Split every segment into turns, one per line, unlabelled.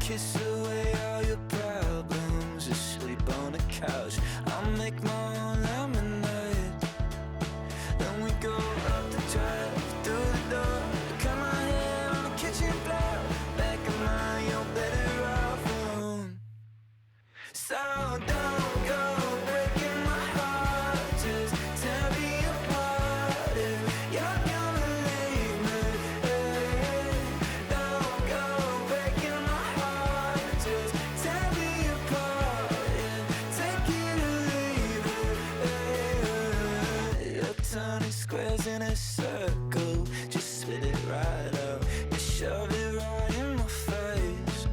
kiss away all your problems, just sleep on the couch. I'll make my own lemonade. Then we go up the drive, through the door, cut my hair on the kitchen floor. Back of mine, you're better off alone. So don't go breaking my heart, just tear me apart if you're gonna leave me. Don't go breaking my heart, just tear me apart, yeah. Take it or leave it. You're turning squares in a circle, just spit it right out, you shove it right in my face.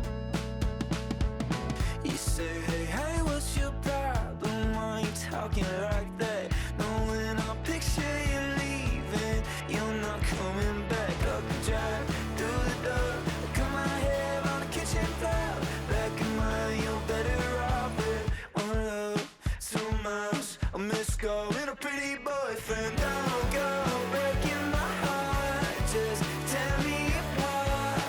You say, hey, hey, what's your problem? Why you talking like that? Knowing I'll picture you leaving, you're not coming back. Up the drive, through the door, cut my hair on the kitchen floor. Back in mine, you're better off with one love, 2 miles, a missed call, and a pretty boyfriend. Don't go breaking my heart, just tear me apart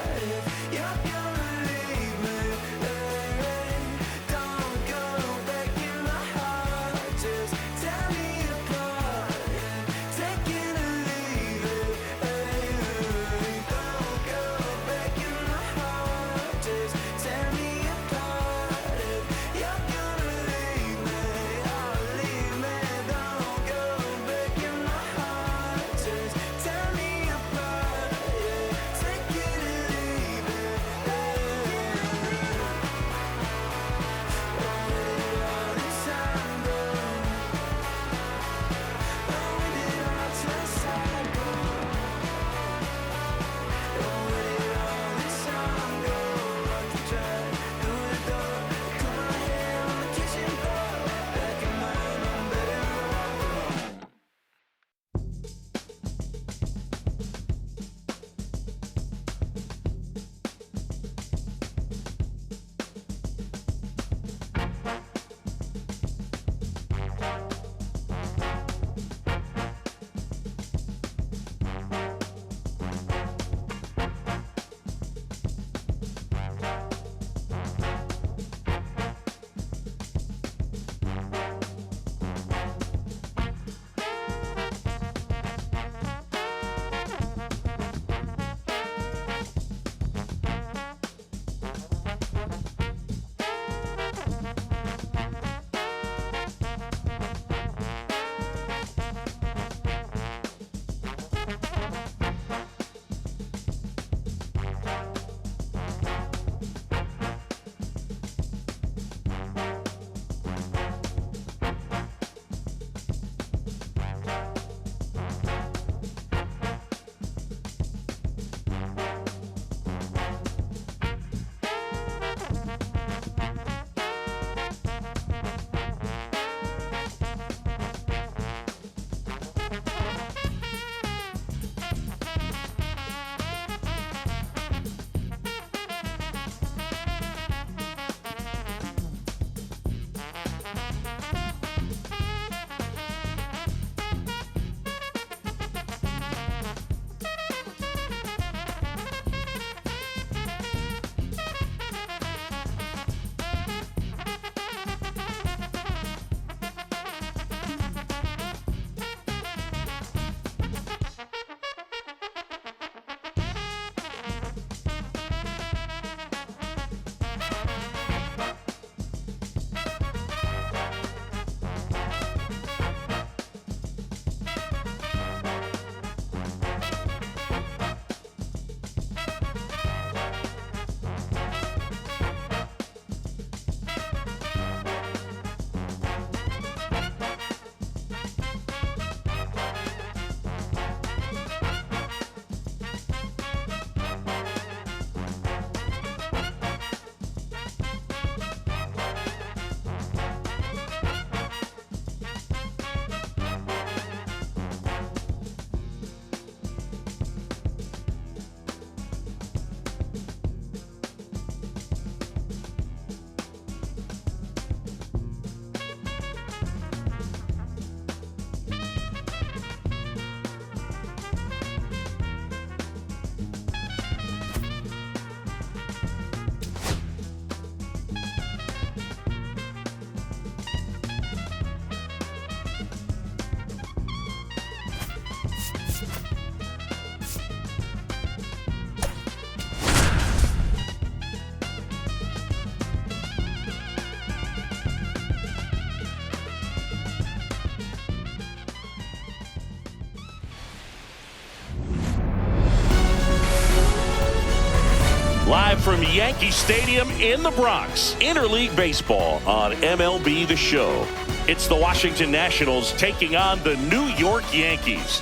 Live from Yankee Stadium in the Bronx, Interleague Baseball on MLB The Show. It's the Washington Nationals taking on the New York Yankees.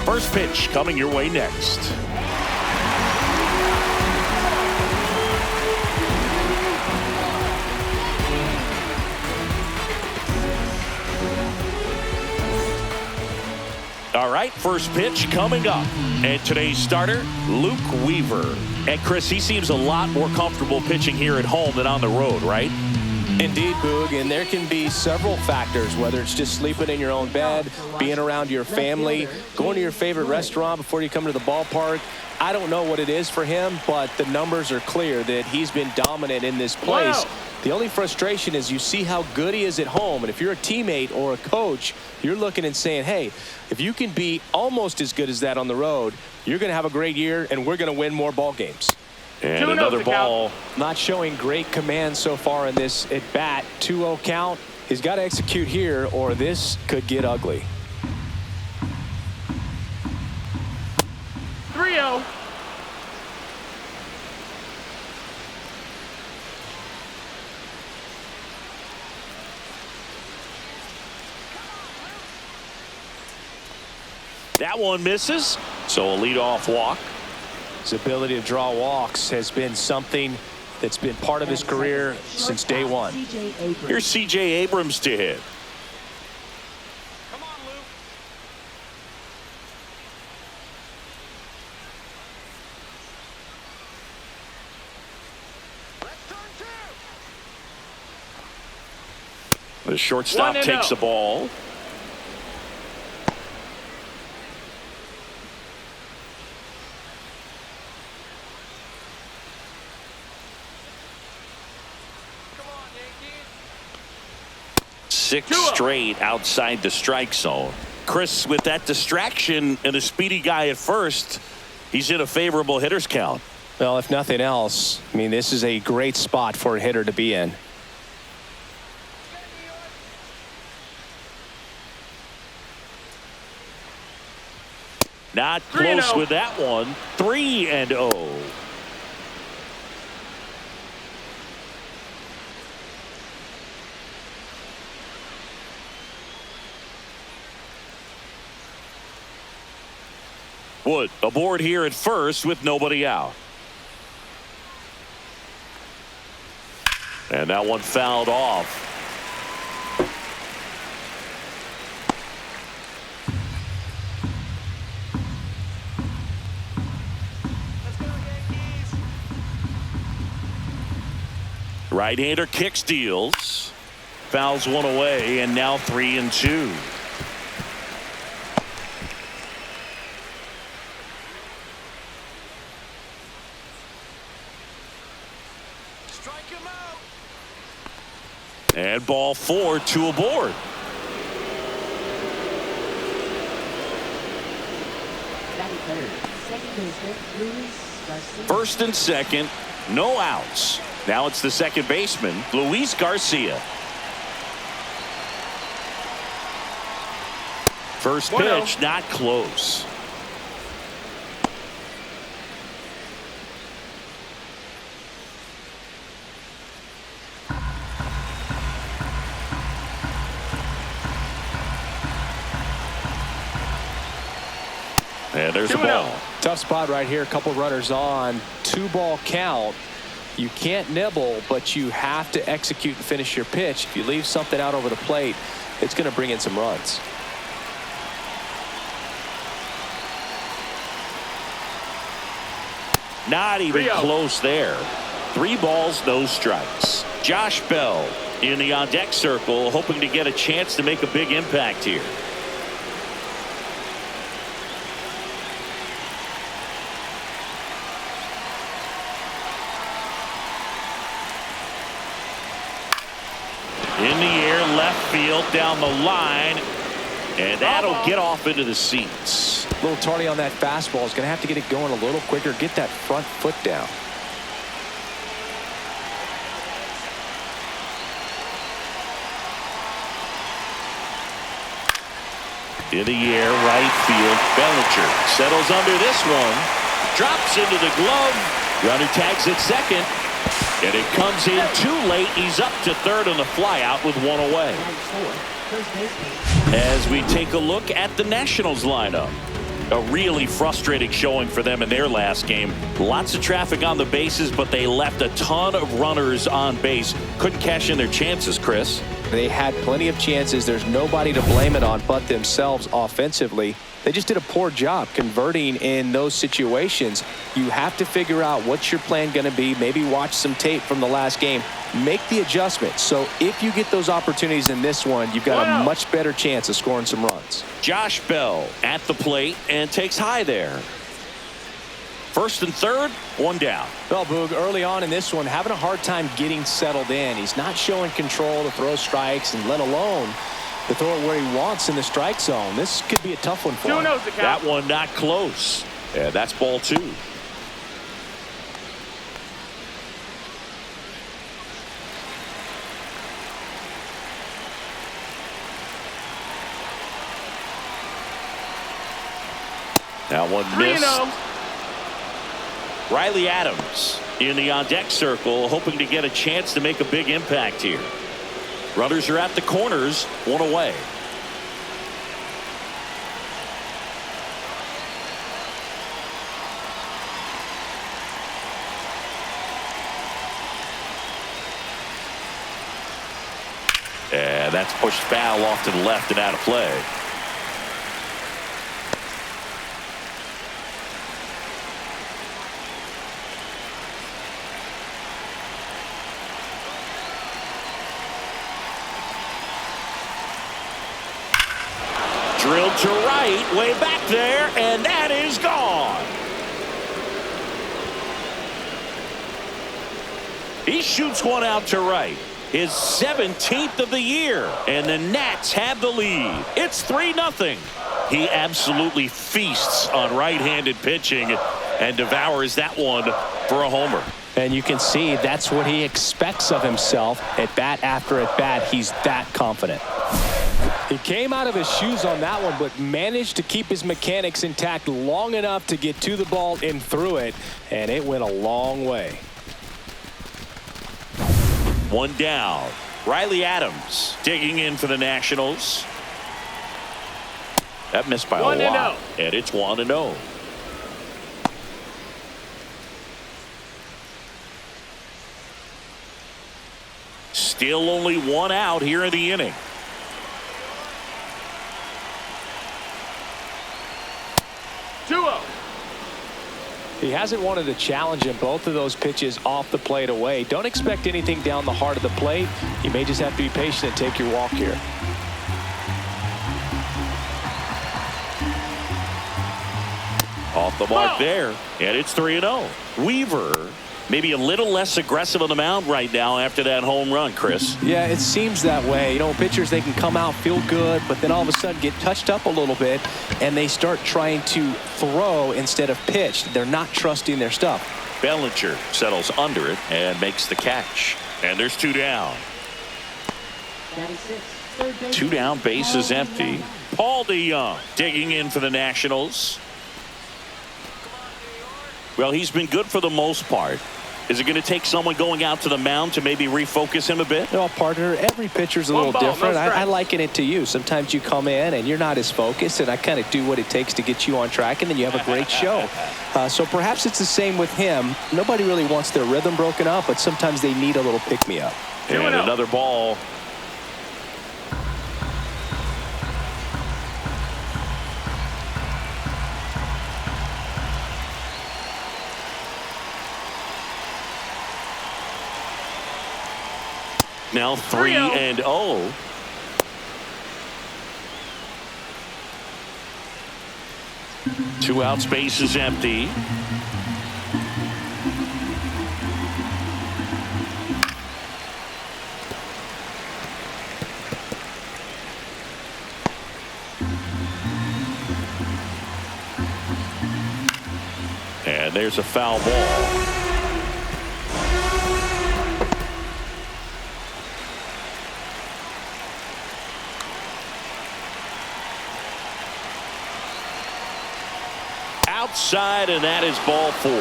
First pitch coming your way next. All right, first pitch coming up. And today's starter, Luke Weaver. And Chris, he seems a lot more comfortable pitching here at home than on the road, right?
Indeed, Boog, and there can be several factors, whether it's just sleeping in your own bed, being around your family, going to your favorite restaurant before you come to the ballpark. I don't know what it is for him, but the numbers are clear that he's been dominant in this place. Wow. The only frustration is you see how good he is at home, and if you're a teammate or a coach, you're looking and saying, hey, if you can be almost as good as that on the road, you're going to have a great year, and we're going to win more ball games.
And another ball.
Not showing great command so far in this at bat. 2-0 count. He's got to execute here, or this could get ugly.
3-0.
That one misses, so a leadoff walk.
His ability to draw walks has been something that's been part of his career since day one.
Here's C.J. Abrams to hit.
Come on, Luke. Let's turn two.
The shortstop takes the ball. Six straight outside the strike zone. Chris, with that distraction and a speedy guy at first, he's in a favorable hitter's count.
Well, if nothing else, I mean, this is a great spot for a hitter to be in.
Not close with that one. 3-0. Wood aboard here at first with nobody out. And that one fouled off.
Let's go, Yankees.
Right-hander kicks, deals. Fouls one away, and now 3-2. And ball 4, 2 aboard. First and second, no outs. Now it's the second baseman, Luis Garcia. First pitch, not close. And there's a ball.
Tough spot right here. A couple runners on. 2-ball count. You can't nibble, but you have to execute and finish your pitch. If you leave something out over the plate, it's going to bring in some runs.
Not even close there. 3 balls, no strikes. Josh Bell in the on-deck circle, hoping to get a chance to make a big impact here. In the air, left field, down the line, and that'll get off into the seats.
A little tardy on that fastball. Is going to have to get it going a little quicker. Get that front foot down.
In the air, right field, Bellinger settles under this one. drops into the glove. Runner tags at second. And it comes in too late. He's up to third on the fly out with one away. As we take a look at the Nationals lineup. A really frustrating showing for them in their last game. Lots of traffic on the bases, but they left a ton of runners on base. Couldn't cash in their chances, Chris.
They had plenty of chances. There's nobody to blame it on but themselves offensively. They just did a poor job converting in those situations. You have to figure out what's your plan going to be. Maybe watch some tape from the last game. Make the adjustment. So if you get those opportunities in this one, you've got a much better chance of scoring some runs.
Josh Bell at the plate and takes high there. First and third, one down.
Well, Boog, early on in this one, having a hard time getting settled in. He's not showing control to throw strikes, and let alone to throw it where he wants in the strike zone. This could be a tough one for him.
That one not close. Yeah, that's ball two. That one missed. Riley Adams in the on-deck circle, hoping to get a chance to make a big impact here. Runners are at the corners, one away. And that's pushed foul off to the left and out of play. Drilled to right, way back there, and that is gone. He shoots one out to right. His 17th of the year, and the Nats have the lead. It's 3-0. He absolutely feasts on right-handed pitching and devours that one for a homer.
And you can see that's what he expects of himself at bat after at bat. He's that confident. He came out of his shoes on that one, but managed to keep his mechanics intact long enough to get to the ball and through it, and it went a long way.
One down. Riley Adams digging in for the Nationals. That missed by a lot. And it's 1-0. Still only one out here in the inning.
He hasn't wanted to challenge him. Both of those pitches off the plate away. Don't expect anything down the heart of the plate. You may just have to be patient and take your walk here.
Off the mark there, and it's 3-0. Weaver maybe a little less aggressive on the mound right now after that home run, Chris.
Yeah, it seems that way. You know, pitchers, they can come out, feel good, but then all of a sudden get touched up a little bit, and they start trying to throw instead of pitch. They're not trusting their stuff.
Bellinger settles under it and makes the catch. And there's two down. 2 down, base is empty. Paul DeYoung digging in for the Nationals. Well, he's been good for the most part. Is it going to take someone going out to the mound to maybe refocus him a bit?
No, partner, every pitcher's a little different. I liken it to you. Sometimes you come in and you're not as focused, and I kind of do what it takes to get you on track, and then you have a great show. So perhaps it's the same with him. Nobody really wants their rhythm broken up, but sometimes they need a little pick-me-up.
And another ball. Now 3-0. Two outs, base is empty. And there's a foul ball. outside, and that is ball 4.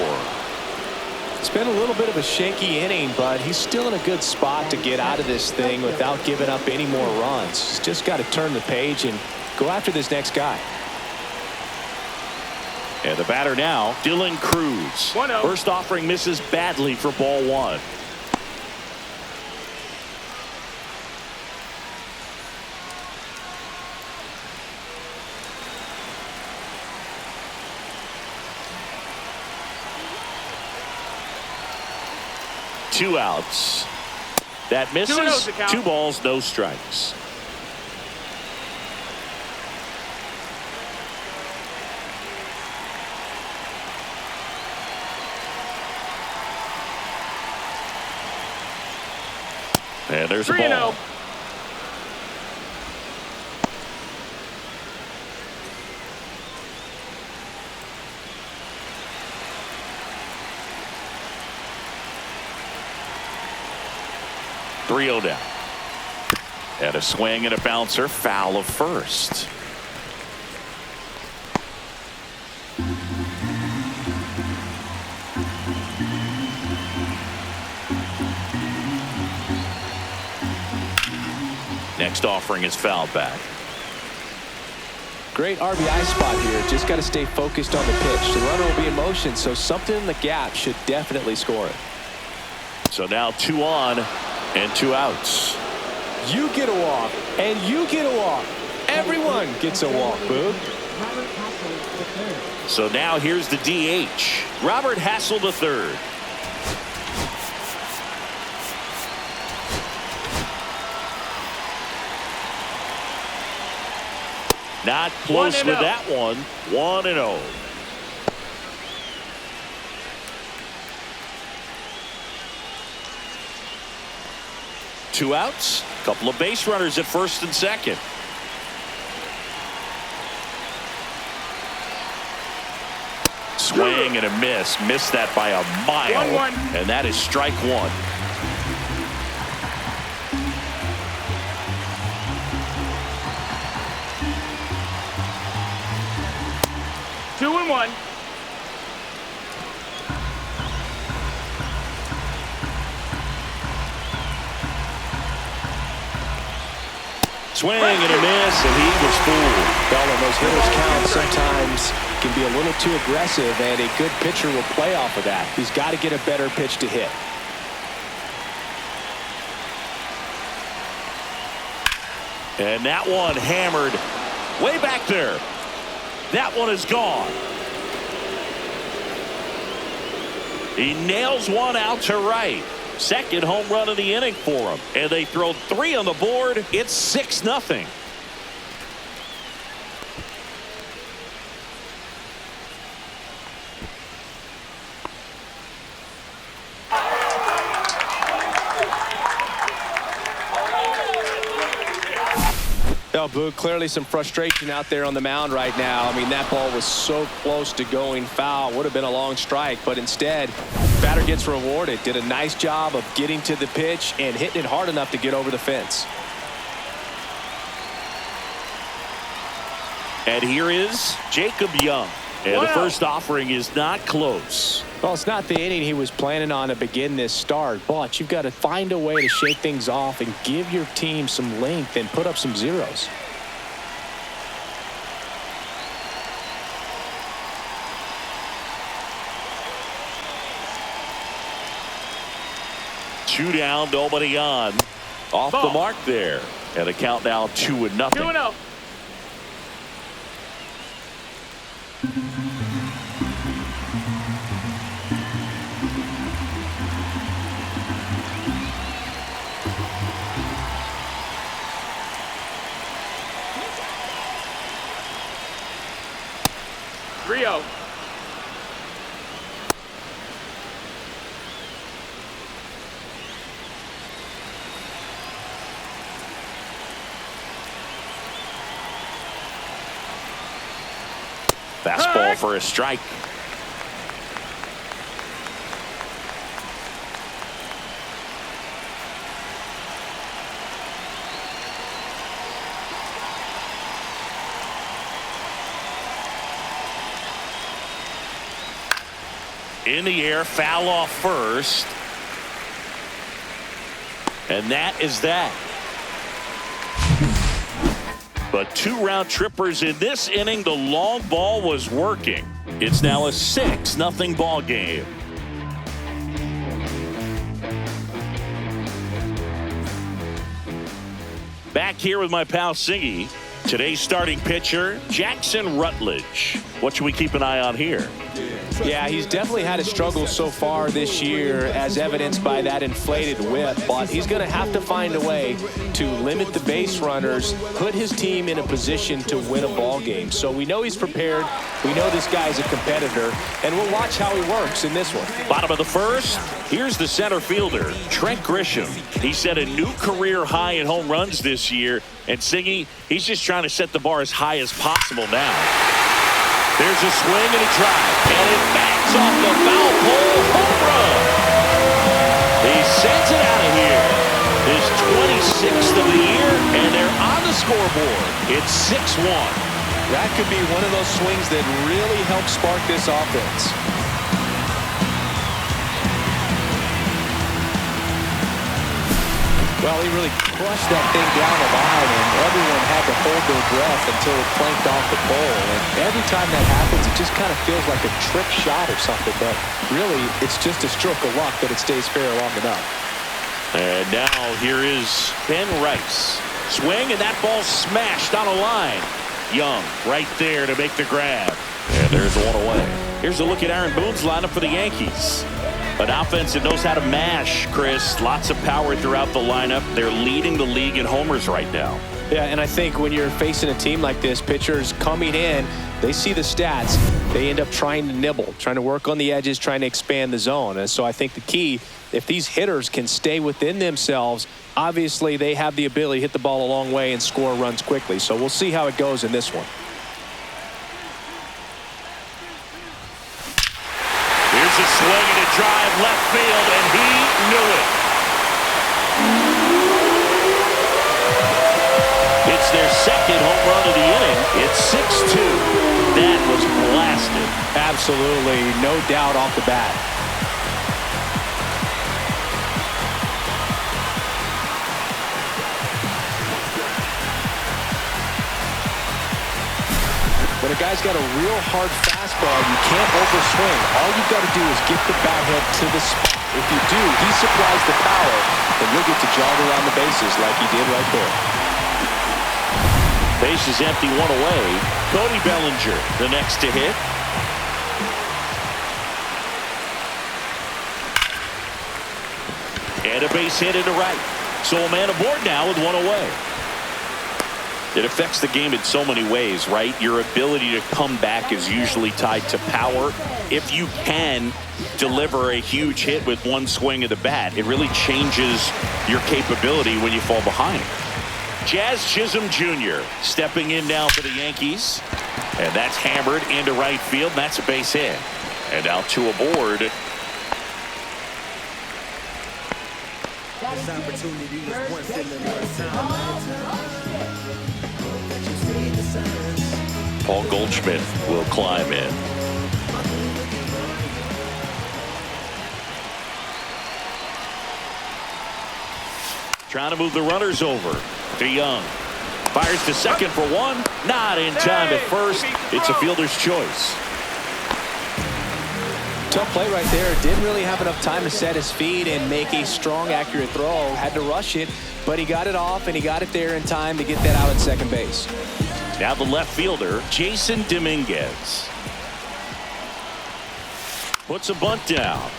It's been a little bit of a shaky inning, but he's still in a good spot to get out of this thing without giving up any more runs. He's just got to turn the page and go after this next guy.
And the batter now, Dylan Cruz.
1-0.
First offering misses badly for ball 1. Two outs. That misses.
2-0 the count.
2 balls, no strikes. And there's a
3-0.
ball. Three-0 down. And a swing and a bouncer, foul of first. Next offering is fouled back.
Great RBI spot here. Just got to stay focused on the pitch. The runner will be in motion, so something in the gap should definitely score it.
So now 2 on and 2 outs.
You get a walk, and you get a walk. Everyone gets a walk, Boog.
So now here's the DH, Robert Hassel III. Not close
1-0.
with that one. 1-0. Two outs. Couple of base runners at first and second. Swing and a miss. Missed that by a mile.
1-1.
And that is strike 1.
Two and 1.
Swing and a miss, and he was fooled.
Well, and those hitters count sometimes can be a little too aggressive, and a good pitcher will play off of that. He's got to get a better pitch to hit.
And that one hammered way back there. That one is gone. He nails one out to right. Second home run of the inning for him. And they throw 3 on the board. It's 6-0.
Well, Boog, clearly some frustration out there on the mound right now. I mean, that ball was so close to going foul. Would have been a long strike, but instead, batter gets rewarded. Did a nice job of getting to the pitch and hitting it hard enough to get over the fence.
And here is Jacob Young. And the first offering is not close.
Well, it's not the inning he was planning on to begin this start, but you've got to find a way to shake things off and give your team some length and put up some zeros.
Two down, nobody on. Off the mark there. And the count now 2-0.
2-0. Rio.
Fastball for a strike. In the air, foul off first. And that is that. But 2 round trippers in this inning. The long ball was working. It's now a 6-0 ball game. Back here with my pal Siggy. Today's starting pitcher, Jackson Rutledge. What should we keep an eye on here?
Yeah, he's definitely had a struggle so far this year, as evidenced by that inflated whip. But he's going to have to find a way to limit the base runners, put his team in a position to win a ball game. So we know he's prepared. We know this guy's a competitor, and we'll watch how he works in this one.
Bottom of the first, here's the center fielder, Trent Grisham. He set a new career high in home runs this year. And Siggy, he's just trying to set the bar as high as possible now. There's a swing and a drive, and it backs off the foul pole. Home run. He sends it out of here. His 26th of the year, and they're on the scoreboard. It's 6-1.
That could be one of those swings that really helps spark this offense. Well, he really crushed that thing down the line, and everyone had to hold their breath until it planked off the pole. And every time that happens, it just kind of feels like a trick shot or something. But really, it's just a stroke of luck that it stays fair long enough.
And now here is Ben Rice. Swing, and that ball smashed on a line. Young right there to make the grab. And there's one away. Here's a look at Aaron Boone's lineup for the Yankees. An offense that knows how to mash, Chris. Lots of power throughout the lineup. They're leading the league in homers right now.
Yeah, and I think when you're facing a team like this, pitchers coming in, they see the stats. They end up trying to nibble, trying to work on the edges, trying to expand the zone. And so I think the key, if these hitters can stay within themselves, obviously they have the ability to hit the ball a long way and score runs quickly. So we'll see how it goes in this one.
Here's a swing and a drive left field, and he knew it. It's their second home run of the inning. It's 6-2. That was blasted.
Absolutely, no doubt off the bat. When a guy's got a real hard fastball, you can't overswing. All you've got to do is get the bat head to the spot. If you do, he supplies the power, and you'll get to jog around the bases like he did right there.
Base is empty, one away. Cody Bellinger, the next to hit. And a base hit into right. So a man aboard now with one away. It affects the game in so many ways, right? Your ability to come back is usually tied to power. If you can deliver a huge hit with one swing of the bat, it really changes your capability when you fall behind. Jazz Chisholm Jr. stepping in now for the Yankees. And that's hammered into right field. That's a base hit. And now 2 aboard.
This opportunity is once in a lifetime.
Paul Goldschmidt will climb in. Trying to move the runners over to Young. Fires to second for one. Not in time at first. It's a fielder's choice.
Tough play right there. Didn't really have enough time to set his feet and make a strong, accurate throw. Had to rush it, but he got it off, and he got it there in time to get that out at second base.
Now the left fielder, Jason Dominguez. Puts a bunt down.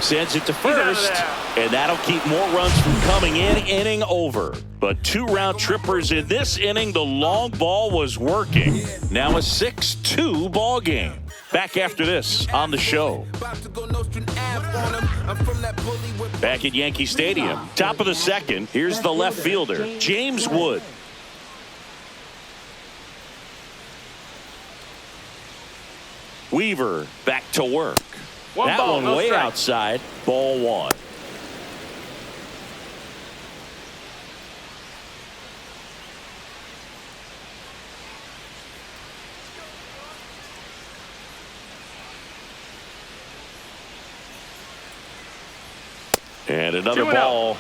Sends it to first, and that'll keep more runs from coming in. Inning over. But 2 round trippers in this inning. The long ball was working. Now a 6-2 ball game. Back after this on the show. Back at Yankee Stadium. Top of the second. Here's the left fielder, James Wood. Weaver back to work. That one way outside. Ball 1. And another
2-0.
ball.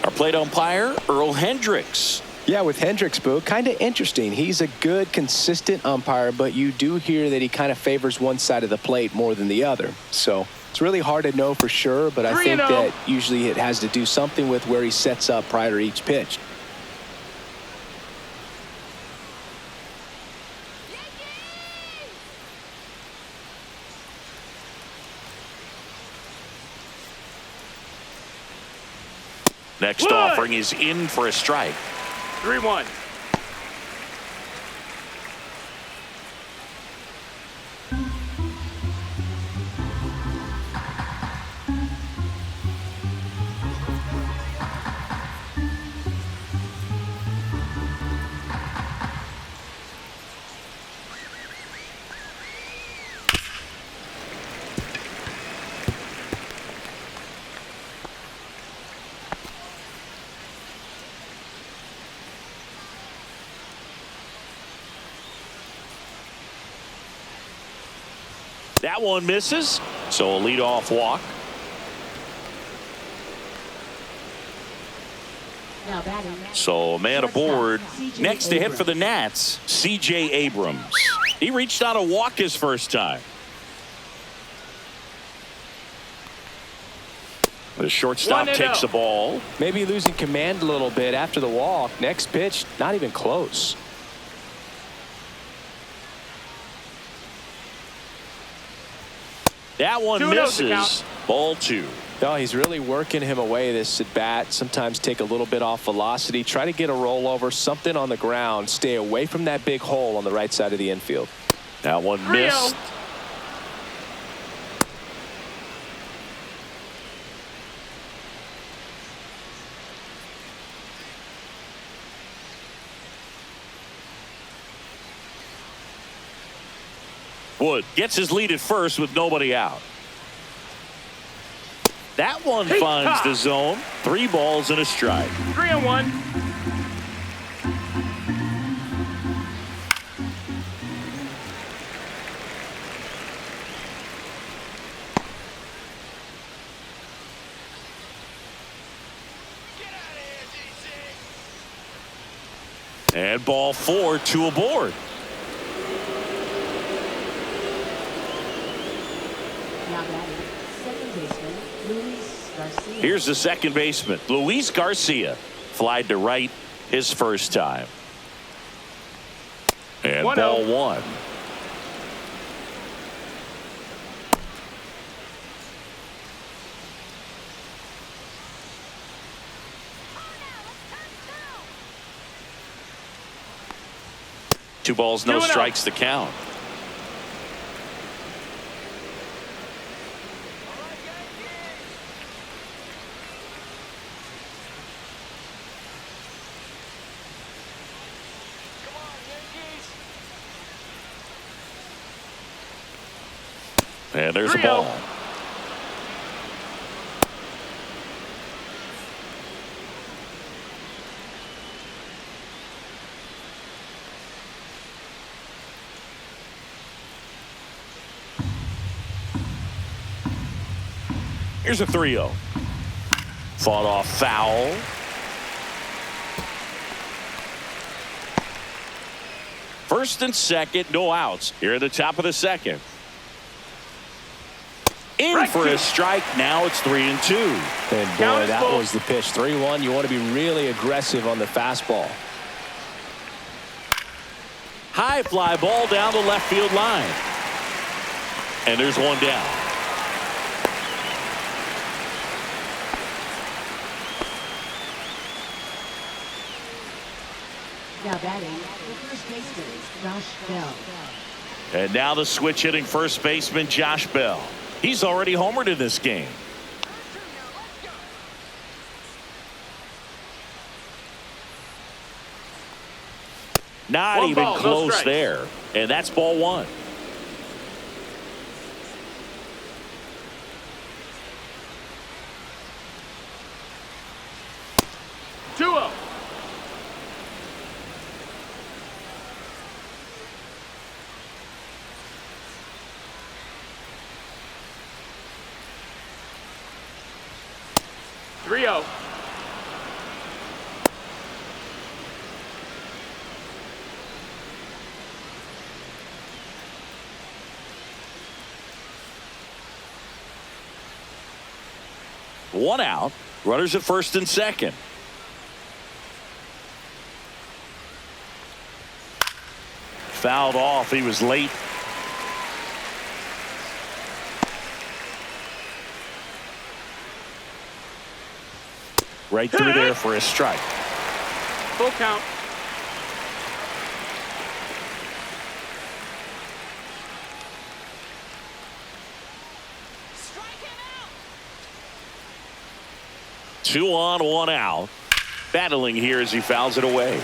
Our plate umpire, Earl Hendricks.
Yeah, with Hendricks, Boo, kind of interesting. He's a good, consistent umpire, but you do hear that he kind of favors one side of the plate more than the other. So it's really hard to know for sure, but I think that usually it has to do something with where he sets up prior to each pitch.
Next
Wood.
offering is in for a strike.
3-1.
That one misses, so a leadoff walk. So a man aboard. Next to hit for the Nats, C.J. Abrams. He reached out a walk his first time. The shortstop takes the ball.
Maybe losing command a little bit after the walk. Next pitch, not even close.
That one misses. Ball 2.
No, he's really working him away this at bat. Sometimes take a little bit off velocity. Try to get a rollover, something on the ground. Stay away from that big hole on the right side of the infield.
That one missed. Wood gets his lead at first with nobody out. That one finds the zone. 3 balls and a strike.
3-1.
And ball 4, 2 aboard. Here's the second baseman, Luis Garcia. Flied to right his first time. And
1-0.
ball 1. Two balls, no strikes to count. And there's a ball. Here's a 3-0. Fought off foul. First and second, no outs. Here at the top of the second. In for a strike. Now it's 3-2.
And boy, that was the pitch. 3-1. You want to be really aggressive on the fastball.
High fly ball down the left field line. And there's one down.
Now batting, the first baseman, Josh Bell.
And now the switch hitting first baseman, Josh Bell. He's already homered in this game. Not even close there. And that's ball 1.
3-0.
One out. Runners at first and second. Fouled off. He was late. Right through there for a strike.
Full count.
Two on, one out. Battling here as he fouls it away.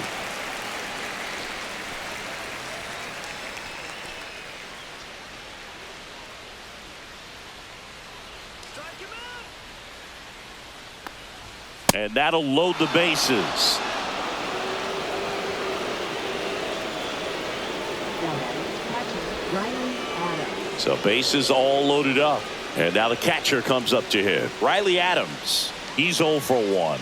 And that'll load the bases. So bases all loaded up. And now the catcher comes up to hit. Riley Adams. He's 0 for 1.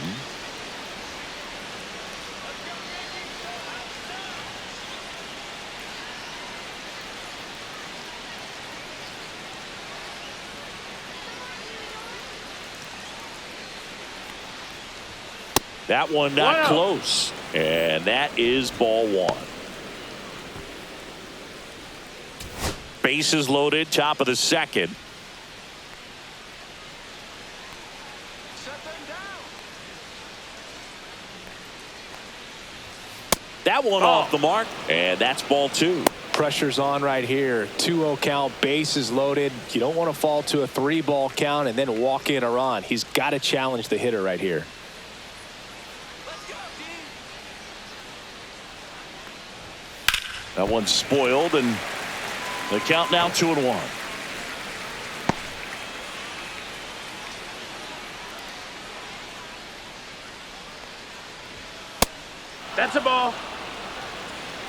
That one not close. And that is ball one. Bases loaded, top of the second. That one off the mark, and that's ball two.
Pressure's on right here. 2-0 count, bases loaded. You don't want to fall to a 3-ball count and then walk in a run. He's got to challenge the hitter right here.
That one's spoiled, and the count now 2-1.
That's a ball.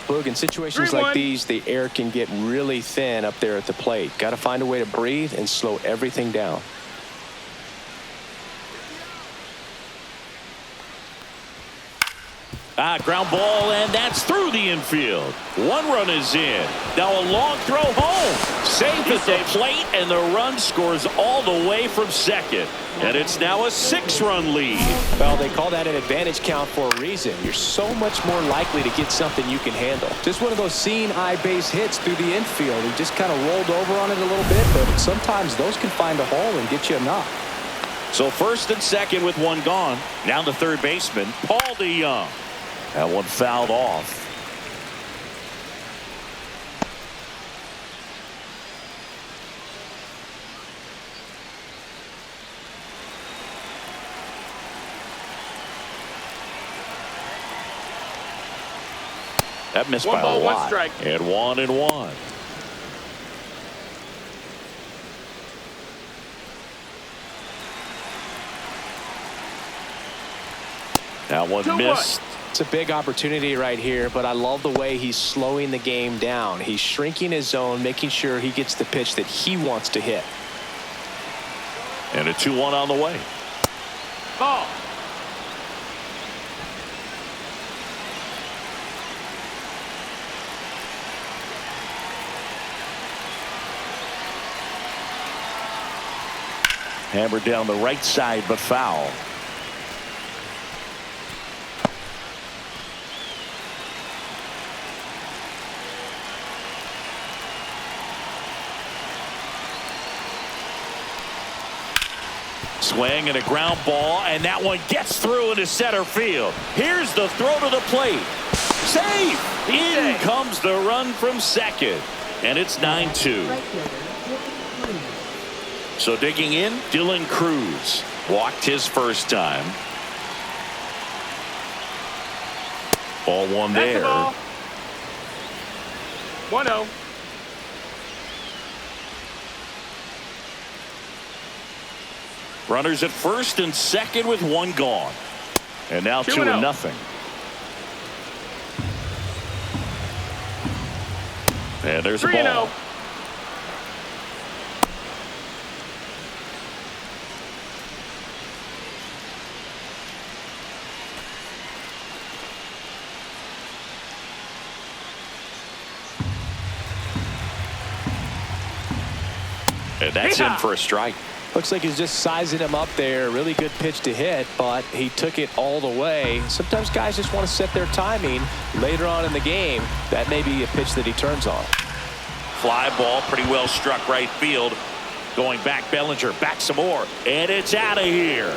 Boog, in situations like these, the air can get really thin up there at the plate. Got to find a way to breathe and slow everything down.
Ground ball, and that's through the infield. One run is in. Now a long throw home. Safe at the plate, and the run scores all the way from second. And it's now a 6-run lead.
Well, they call that an advantage count for a reason. You're so much more likely to get something you can handle. Just one of those seeing eye base hits through the infield. He just kind of rolled over on it a little bit, but sometimes those can find a hole and get you a knock.
So first and second with one gone. Now the third baseman, Paul DeYoung. That one fouled off. That missed by a lot.
1 strike.
And 1-1. That one missed.
It's a big opportunity right here, but I love the way he's slowing the game down. He's shrinking his zone, making sure he gets the pitch that he wants to hit.
And a 2-1 on the way.
Ball.
Hammered down the right side, but foul. Swing and a ground ball, and that one gets through into center field. Here's the throw to the plate. Safe! In comes the run from second. And it's 9-2. So digging in, Dylan Cruz walked his first time. Ball one there.
1-0.
Runners at first and second with one gone. And now 2-0. And there's a ball. And that's in for a strike.
Looks like he's just sizing him up there. Really good pitch to hit, but he took it all the way. Sometimes guys just want to set their timing later on in the game. That may be a pitch that he turns on.
Fly ball, pretty well struck right field. Going back, Bellinger, back some more, and it's out of here.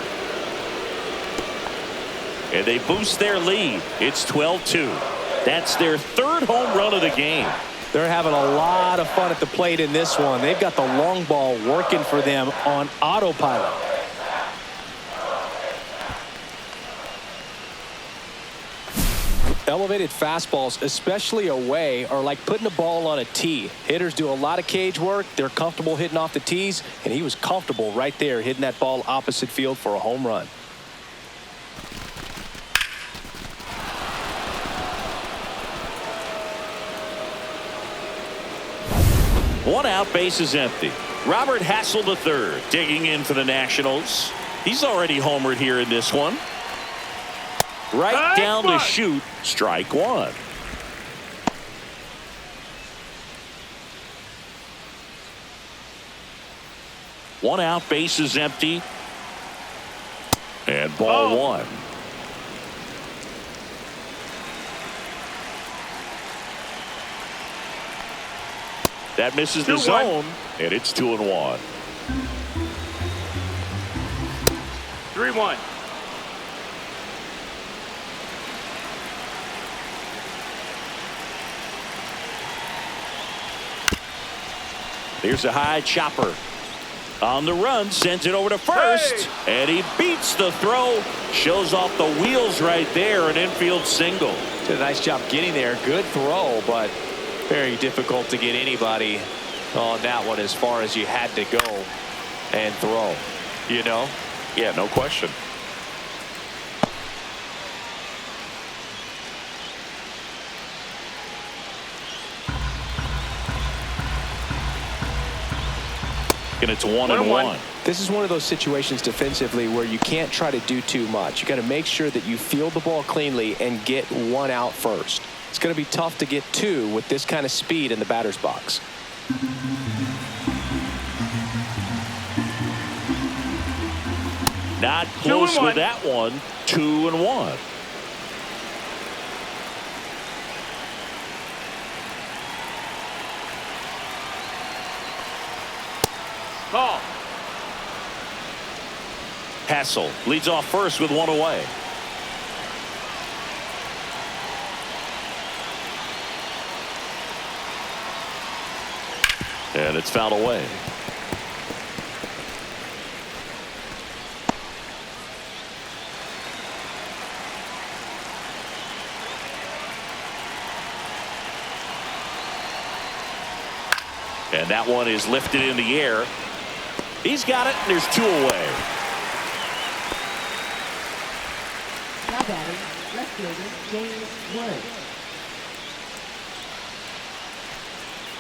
And they boost their lead. It's 12-2. That's their third home run of the game.
They're having a lot of fun at the plate in this one. They've got the long ball working for them on autopilot. Elevated fastballs, especially away, are like putting a ball on a tee. Hitters do a lot of cage work. They're comfortable hitting off the tees, and he was comfortable right there hitting that ball opposite field for a home run.
One out, base is empty. Robert Hassel III digging in for the Nationals. He's already homered here in this one. Right down the chute, strike one. One out, base is empty. And ball one. That misses the zone, and it's 2-1.
3-1.
Here's a high chopper. On the run, sends it over to first, and he beats the throw. Shows off the wheels right there, an infield single.
Did a nice job getting there. Good throw, but very difficult to get anybody on that one as far as you had to go and throw. You know?
Yeah, no question. And it's 1-1.
This is one of those situations defensively where you can't try to do too much. You got to make sure that you field the ball cleanly and get one out first. It's going to be tough to get two with this kind of speed in the batter's box.
Not close with that one. 2-1.
Ball.
Hassel leads off first with one away. And it's fouled away. And that one is lifted in the air. He's got it, and there's two away.
Now batting, left fielder James Wood.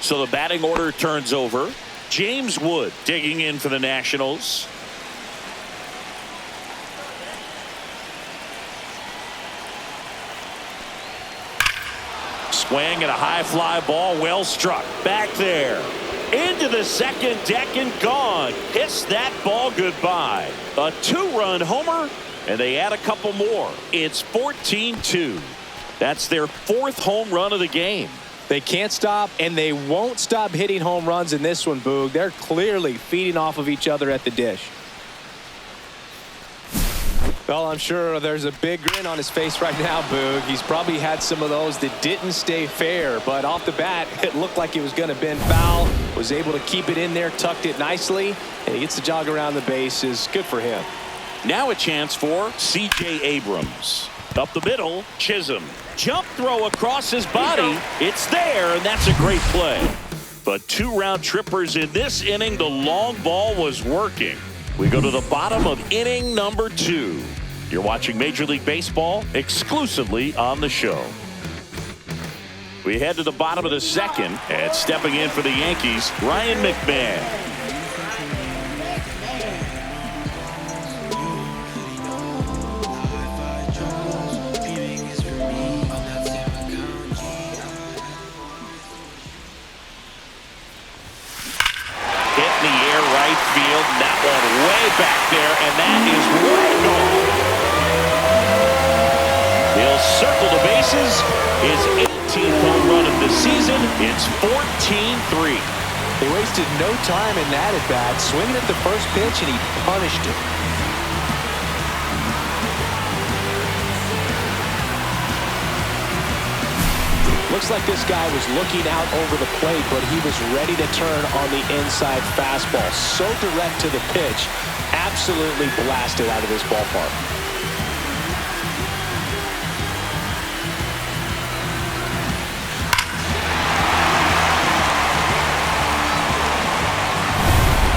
So the batting order turns over. James Wood digging in for the Nationals. Swing and a high fly ball, well struck. Back there. Into the second deck and gone. Hits that ball goodbye. A two-run homer, and they add a couple more. It's 14-2. That's their fourth home run of the game.
They can't stop, and they won't stop hitting home runs in this one, Boog. They're clearly feeding off of each other at the dish. Well, I'm sure there's a big grin on his face right now, Boog. He's probably had some of those that didn't stay fair, but off the bat, it looked like it was going to bend foul. Was able to keep it in there, tucked it nicely, and he gets the jog around the bases. Good for him.
Now a chance for C.J. Abrams. Up the middle, Chisholm. Jump throw across his body. It's there, and that's a great play. But two round trippers in this inning. The long ball was working. We go to the bottom of inning number 2. You're watching Major League Baseball exclusively on the show. We head to the bottom of the second, and stepping in for the Yankees, Ryan McMahon. Hit in the air right field. And that one way back there, and that is way gone. He'll circle the bases. His 18th home run of the season. It's 14-3.
They wasted no time in that at bat, swinging at the first pitch, and he punished it. Looks like this guy was looking out over the plate, but he was ready to turn on the inside fastball. So direct to the pitch, absolutely blasted out of this ballpark.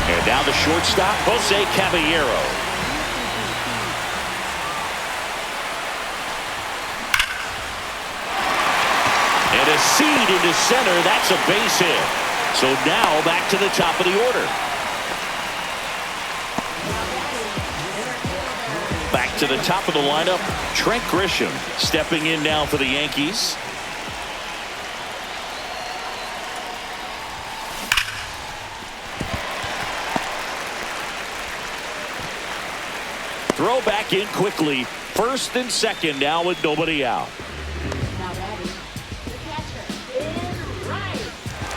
And now the shortstop, Jose Caballero. And a seed into center. That's a base hit. So now back to the top of the order. Back to the top of the lineup, Trent Grisham stepping in now for the Yankees. Throw back in quickly. First and second now with nobody out.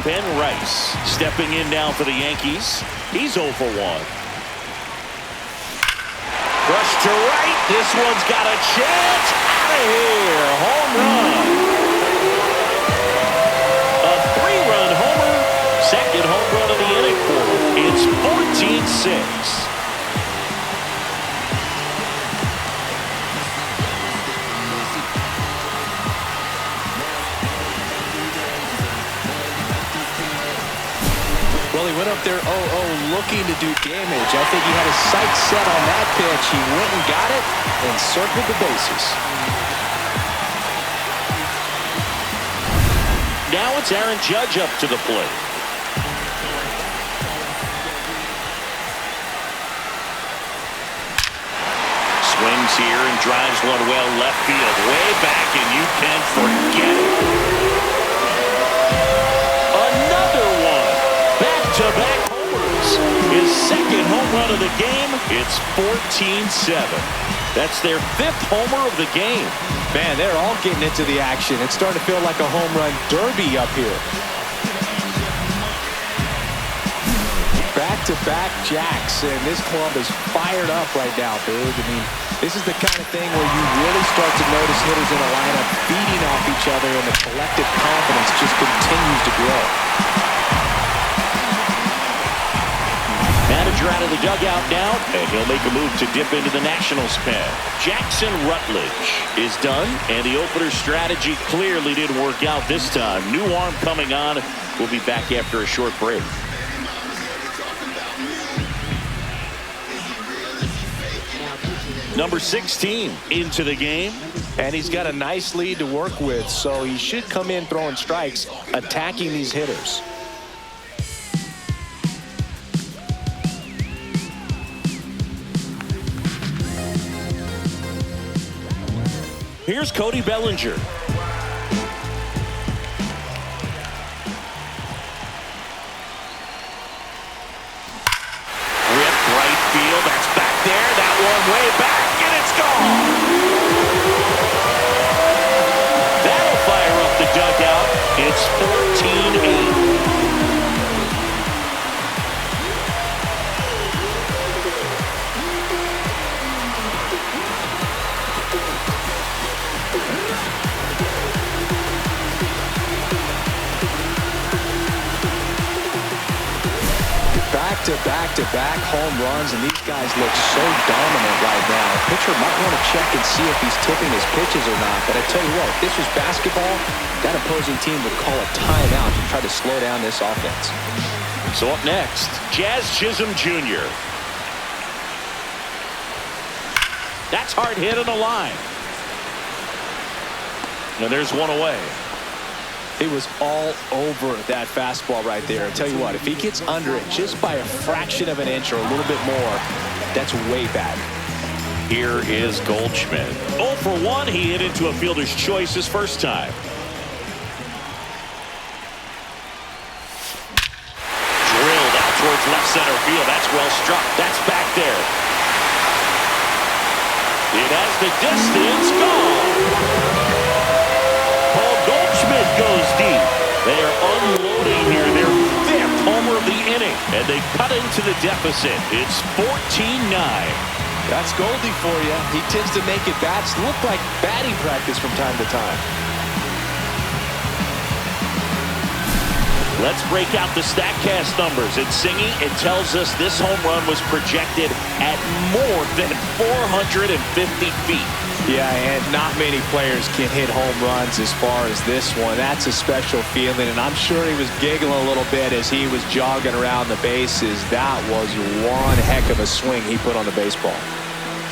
Ben Rice stepping in now for the Yankees. He's 0 for 1. Rush to right. This one's got a chance. Out of here. Home run. A 3-run homer. Second home run of the inning for him. It's 14-6.
Well, he went up there 0-0 looking to do damage. I think he had his sights set on that pitch. He went and got it and circled the bases.
Now it's Aaron Judge up to the plate. Swings here and drives one well left field. Way back, and you can forget it. Another one. Back-to-back homers. His second home run of the game. It's 14-7. That's their 5th homer of the game.
Man, they're all getting into the action. It's starting to feel like a home run derby up here. Back-to-back jacks, and this club is fired up right now, dude. I mean, this is the kind of thing where you really start to notice hitters in a lineup feeding off each other, and the collective confidence just continues to grow.
Manager out of the dugout now, and he'll make a move to dip into the Nationals pen. Jackson Rutledge is done, and the opener strategy clearly didn't work out this time. New arm coming on. We'll be back after a short break. Number 16 into the game.
And he's got a nice lead to work with, so he should come in throwing strikes, attacking these hitters.
Here's Cody Bellinger. Rip right field. That's back there. That one way back, and it's gone. That'll fire up the dugout. It's 14-8.
Back-to-back home runs, and these guys look so dominant right now. Pitcher might want to check and see if he's tipping his pitches or not, but I tell you what, if this was basketball, that opposing team would call a timeout to try to slow down this offense.
So up next, Jazz Chisholm Jr. That's hard hit on the line. Now there's one away.
It was all over that fastball right there. I tell you what, if he gets under it just by a fraction of an inch or a little bit more, that's way bad.
Here is Goldschmidt. 0 for 1. He hit into a fielder's choice his first time. Drilled out towards towards left center field. That's well struck. That's back there. It has the distance. Gone. Paul Goldschmidt goes deep. They are unloading here. Their 5th homer of the inning. And they cut into the deficit. It's 14-9.
That's Goldie for you. He tends to make at bats look like batting practice from time to time.
Let's break out the StatCast numbers. It's Singy. It tells us this home run was projected at more than 450 feet.
Yeah, and not many players can hit home runs as far as this one. That's a special feeling, and I'm sure he was giggling a little bit as he was jogging around the bases. That was one heck of a swing he put on the baseball.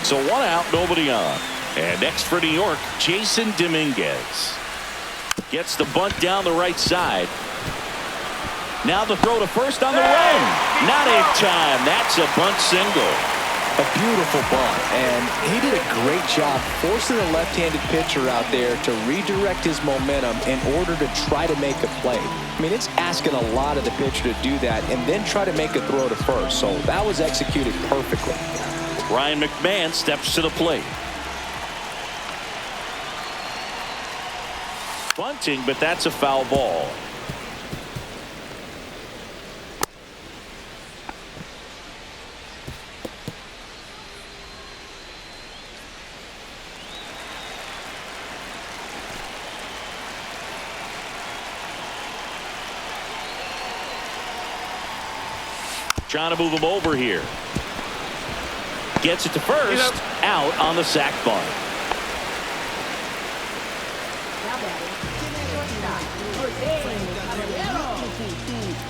So 1 out, nobody on. And next for New York, Jason Dominguez. Gets the bunt down the right side. Now the throw to first on the run. Not in time. That's a bunt single.
A beautiful bunt, and he did a great job forcing the left-handed pitcher out there to redirect his momentum in order to try to make a play. I mean, it's asking a lot of the pitcher to do that and then try to make a throw to first. So that was executed perfectly.
Ryan McMahon steps to the plate. Bunting, but that's a foul ball. Trying to move him over here. Gets it to first. Out on the sac bunt.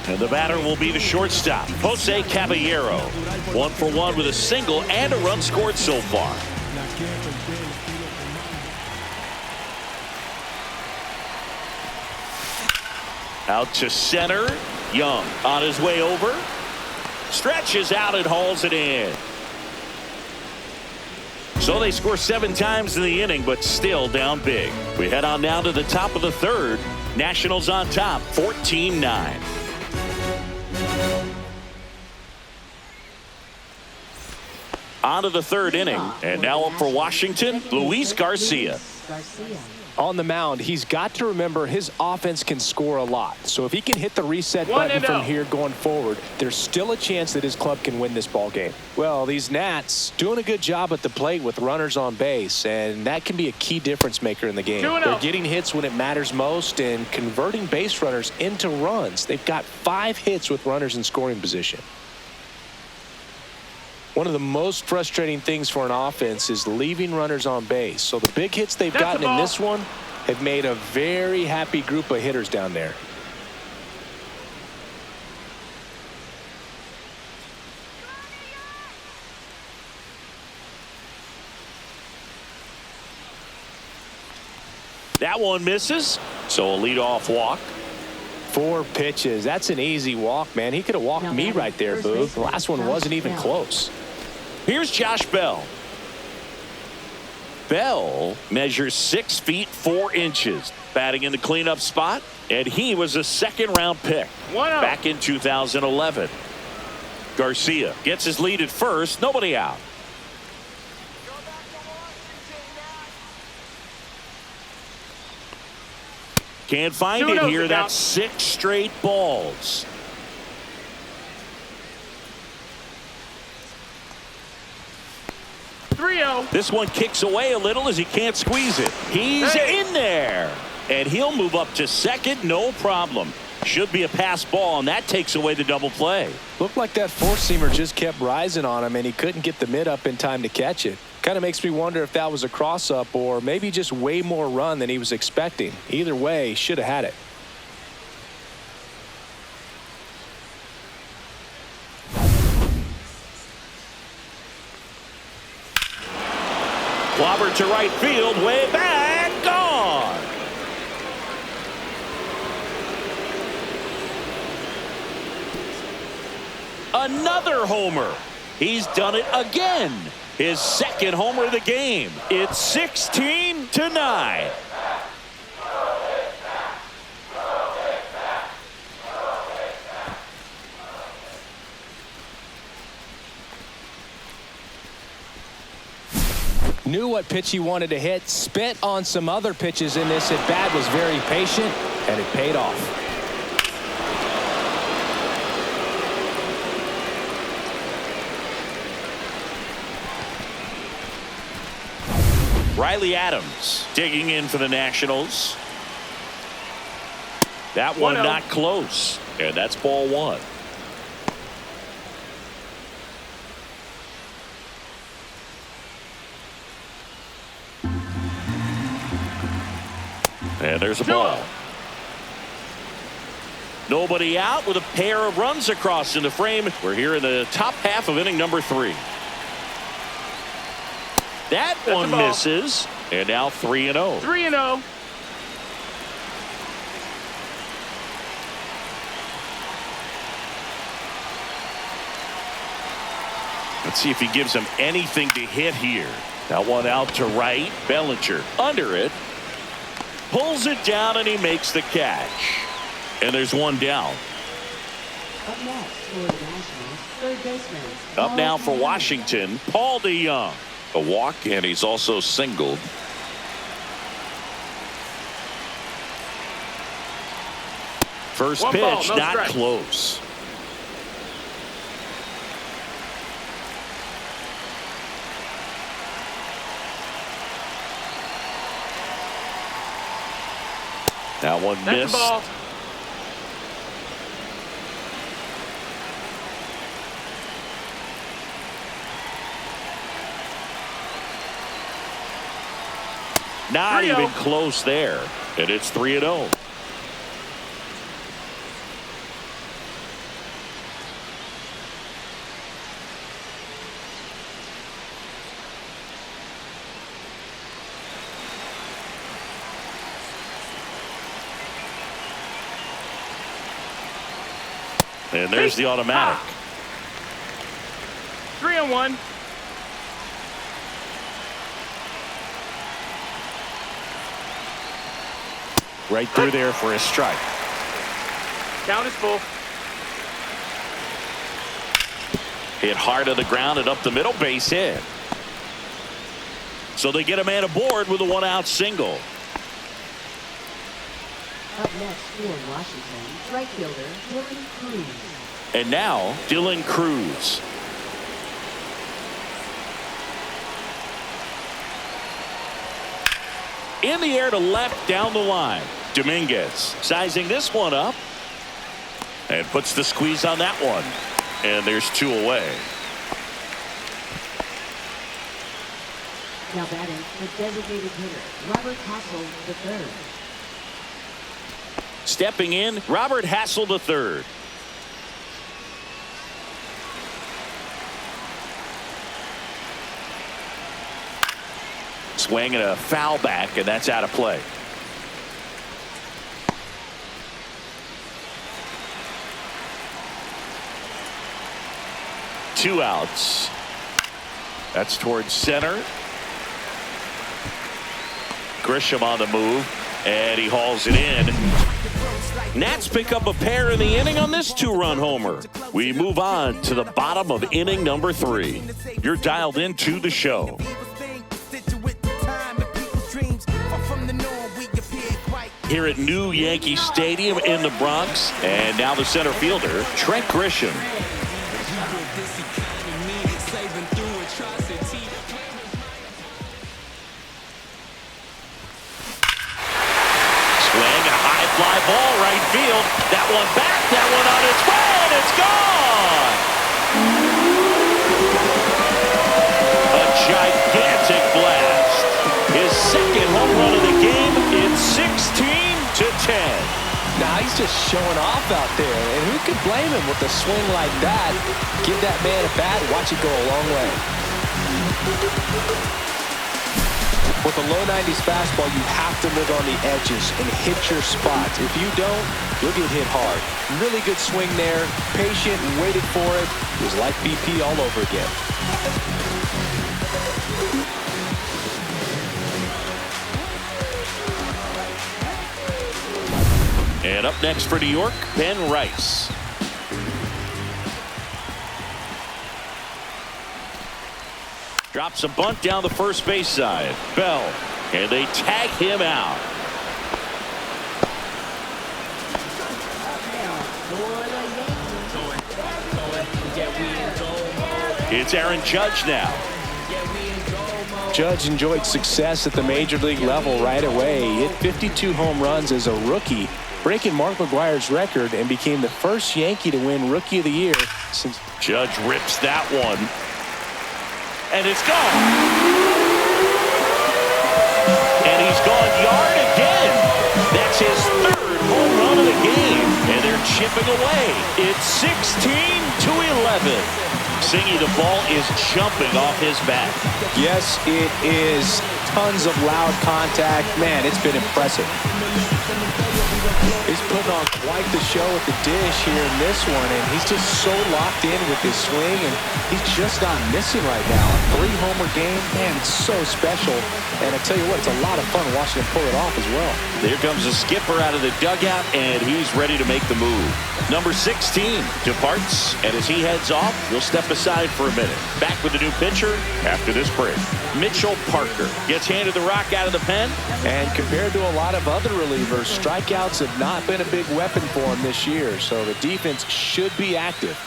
And the batter will be the shortstop, Jose Caballero. 1 for 1 with a single and a run scored so far. Out to center. Young on his way over. Stretches out and hauls it in. So they score 7 times in the inning, but still down big. We head on down to the top of the 3rd. Nationals on top, 14-9. On to the 3rd inning, and now up for Washington, Luis Garcia.
On the mound, he's got to remember his offense can score a lot. So if he can hit the reset button from here going forward, there's still a chance that his club can win this ball game. Well, these Nats doing a good job at the plate with runners on base, and that can be a key difference maker in the game. They're getting hits when it matters most and converting base runners into runs. They've got 5 hits with runners in scoring position. One of the most frustrating things for an offense is leaving runners on base. So the big hits they've gotten in this one have made a very happy group of hitters down there.
That one misses, so a leadoff walk.
4 pitches. That's an easy walk, man. He could have walked me right there, Boog. The last one wasn't even close.
Here's Josh Bell. Bell measures 6 feet 4 inches, batting in the cleanup spot, and he was a 2nd-round pick back in 2011. Garcia gets his lead at first, nobody out. Can't find it here. That's 6 straight balls. This one kicks away a little as he can't squeeze it. He's in there. And he'll move up to 2nd, no problem. Should be a pass ball, and that takes away the double play.
Looked like that 4-seamer just kept rising on him, and he couldn't get the mid up in time to catch it. Kind of makes me wonder if that was a cross-up or maybe just way more run than he was expecting. Either way, should have had it.
Clobber to right field, way back, gone. Another homer. He's done it again. His 2nd homer of the game. It's 16-9.
Knew what pitch he wanted to hit. Spit on some other pitches in this at bat. Was very patient, and it paid off.
Riley Adams digging in for the Nationals. That one not close, and that's ball one. And there's a ball. Nobody out with a pair of runs across in the frame. We're here in the top half of inning number 3. That one misses, and now 3-0.
3-0.
Let's see if he gives him anything to hit here. That one out to right. Bellinger under it. Pulls it down, and he makes the catch. And there's one down.
Up next for the Nationals, third baseman.
Up now for Washington, Paul DeYoung. A walk, and he's also singled. First
One
pitch,
ball, no
not
strike.
close. That one
That's
missed.
the ball.
Not
3-0.
even close there. And it's 3-0. And there's the automatic.
3-1.
Right through there for a strike.
Count is full.
Hit hard to the ground and up the middle, base hit. So they get a man aboard with a 1-out single.
Up next for Washington, right fielder Dylan Cruz.
And now Dylan Cruz. In the air to left down the line. Dominguez sizing this one up and puts the squeeze on that one. And there's 2 away.
Now batting, the designated hitter, Robert Hassel III.
Stepping in, Robert Hassel III. Swing and a foul back, and that's out of play. Two outs. That's towards center. Grisham on the move, and he hauls it in. Nats pick up a pair in the inning on this 2-run homer. We move on to the bottom of inning number 3. You're dialed into the show. Here at new Yankee Stadium in the Bronx, and now the center fielder, Trent Grisham. Fly ball right field. That one back. That one on its way, and it's gone. A gigantic blast. His second home run of the game. It's 16-10.
Now he's just showing off out there, and who could blame him with a swing like that? Give that man a bat, watch it go a long way. With a low 90s fastball, you have to live on the edges and hit your spots. If you don't, you'll get hit hard. Really good swing there. Patient and waited for it. It was like BP all over again.
And up next for New York, Ben Rice. Drops a bunt down the first base side. Bell. And they tag him out. It's Aaron Judge now.
Judge enjoyed success at the major league level right away. He hit 52 home runs as a rookie, breaking Mark McGwire's record, and became the first Yankee to win Rookie of the Year since.
Judge rips that one. And it's gone. And he's gone yard again. That's his third home run of the game. And they're chipping away. It's 16-11. Singy, the ball is jumping off his bat.
Yes, it is. Tons of loud contact. Man, it's been impressive. He's putting on quite the show at the dish here in this one, and he's just so locked in with his swing, and he's just not missing right now. A 3-homer game, man, it's so special. And I tell you what, it's a lot of fun watching him pull it off as well.
Here comes the skipper out of the dugout, and he's ready to make the move. Number 16 departs, and as he heads off, we'll step aside for a minute. Back with the new pitcher after this break. Mitchell Parker gets handed the rock out of the pen.
And compared to a lot of other relievers, strikeouts have not been a big weapon for him this year, so the defense should be active.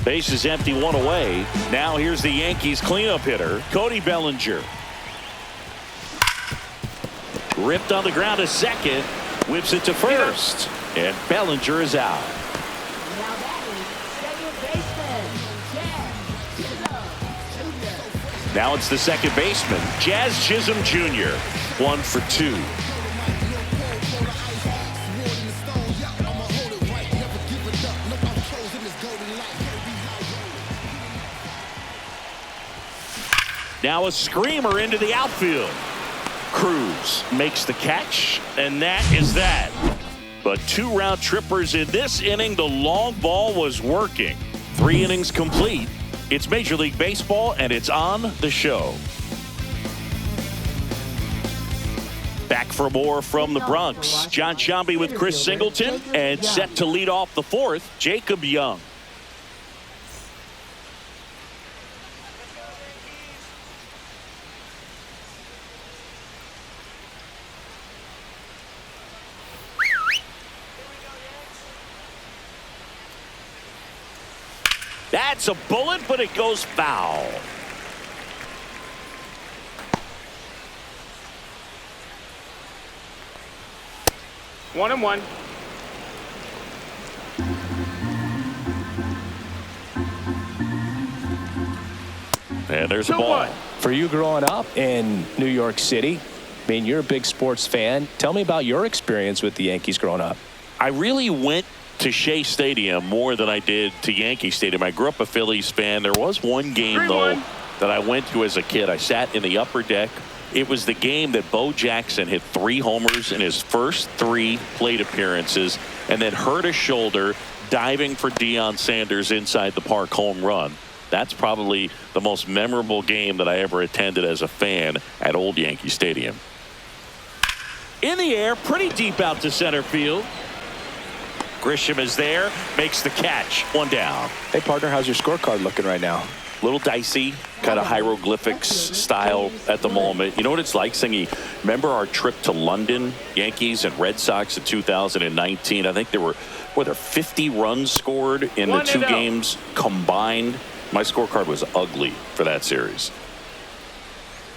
Base is empty, one away. Now here's the Yankees cleanup hitter, Cody Bellinger. Ripped on the ground to second, whips it to first, and Bellinger is out.
Now batting, second baseman, Jazz.
Now it's the second baseman, Jazz Chisholm Jr. 1 for 2. Now a screamer into the outfield. Cruz makes the catch, and that is that. But 2 round trippers in this inning. The long ball was working. 3 innings complete. It's Major League Baseball, and it's on the show. Back for more from the Bronx. John Sciambi with Chris Singleton, and set to lead off the 4th, Jacob Young. That's a bullet, but it goes foul.
One and one.
And there's a ball.
For you growing up in New York City, I mean, you're a big sports fan. Tell me about your experience with the Yankees growing up.
I really went to Shea Stadium more than I did to Yankee Stadium. I grew up a Phillies fan. There was one game, though, that I went to as a kid. I sat in the upper deck. It was the game that Bo Jackson hit 3 homers in his first 3 plate appearances and then hurt a shoulder diving for Deion Sanders inside the park home run. That's probably the most memorable game that I ever attended as a fan at Old Yankee Stadium. In the air, pretty deep out to center field. Grisham is there, makes the catch. 1 down.
Hey, partner, how's your scorecard looking right now?
Little dicey, kind of hieroglyphics style at the moment. You know what it's like, Singy? Remember our trip to London, Yankees and Red Sox in 2019? I think there were 50 runs scored in the 2 games combined. My scorecard was ugly for that series.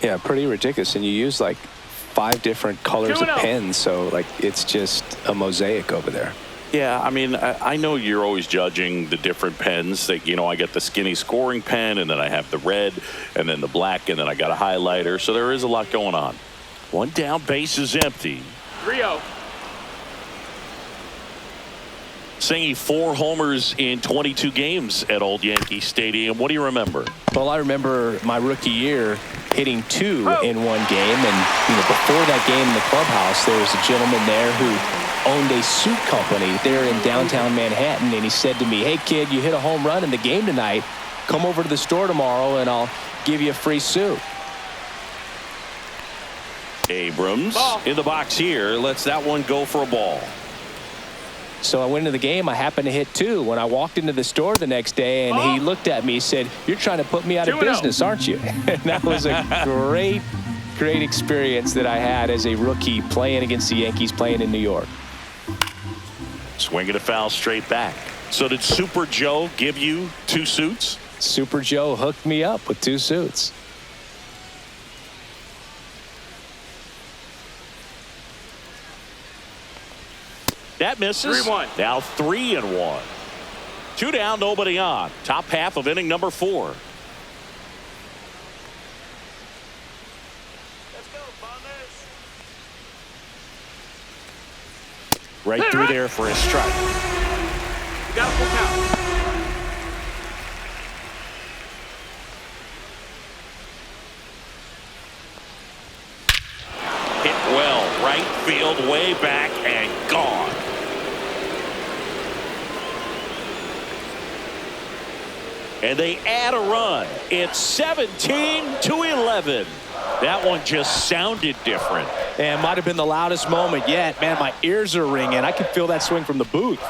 Yeah, pretty ridiculous. And you use like 5 different colors of pens, so like it's just a mosaic over there.
Yeah, I mean, I know you're always judging the different pens. That, you know, I get the skinny scoring pen, and then I have the red, and then the black, and then I got a highlighter. So there is a lot going on. 1 down, base is empty.
3-0.
Singy, 4 homers in 22 games at Old Yankee Stadium. What do you remember?
Well, I remember my rookie year hitting 2 in one game, and before that game in the clubhouse, there was a gentleman there who owned a suit company there in downtown Manhattan, and he said to me, "Hey kid, you hit a home run in the game tonight. Come over to the store tomorrow and I'll give you a free suit."
Abrams in the box here lets that one go for a ball.
So I went into the game. I happened to hit 2. When I walked into the store the next day, and he looked at me, he said, "You're trying to put me out of business, aren't you?" And that was a great experience that I had as a rookie playing against the Yankees, playing in New York.
Swing and a foul straight back. So did Super Joe give you 2 suits?
Super Joe hooked me up with 2 suits.
That misses.
3-1.
Now 3-1. 2 down, nobody on. Top half of inning number 4. Right through there for a strike.
You got a full count.
Hit well, right field, way back, and gone. And they add a run. It's 17-11. That one just sounded different.
And might have been the loudest moment yet. Man, my ears are ringing. I could feel that swing from the booth.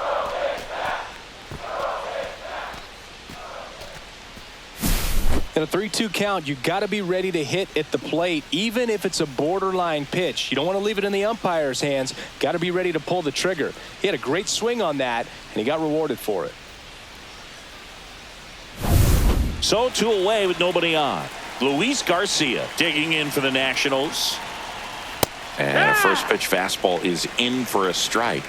In a 3-2 count, you got to be ready to hit at the plate, even if it's a borderline pitch. You don't want to leave it in the umpire's hands. Got to be ready to pull the trigger. He had a great swing on that, and he got rewarded for it.
So 2 away with nobody on. Luis Garcia digging in for the Nationals.
And a first pitch fastball is in for a strike.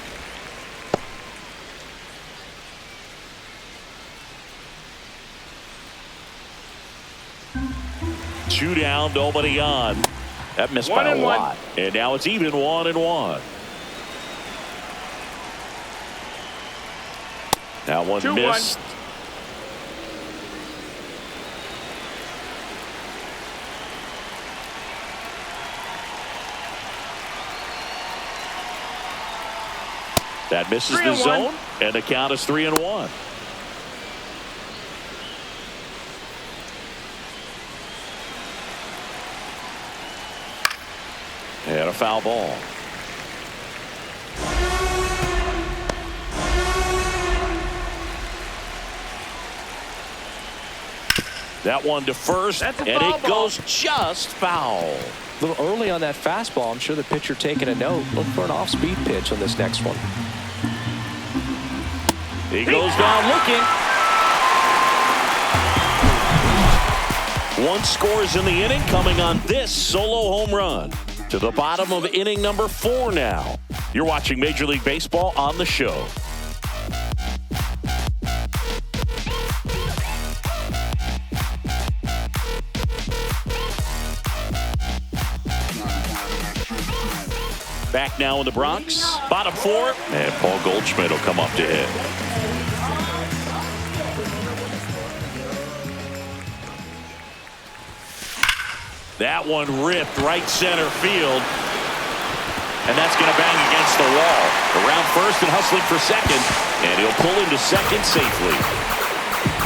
Two down, nobody on. That missed by a lot. And now it's even 1-1. That one
2-1.
missed. That misses the
3-1.
zone, and the count is 3-1. And a foul ball. That one to first, and it goes just foul.
A little early on that fastball. I'm sure the pitcher taking a note. Look for an off-speed pitch on this next one.
He goes down looking. 1 scores in the inning, coming on this solo home run. To the bottom of inning number 4 now. You're watching Major League Baseball on the show. Back now in the Bronx. Bottom 4. And Paul Goldschmidt will come up to hit. That one ripped right center field. And that's going to bang against the wall. Around first and hustling for second. And he'll pull into second safely.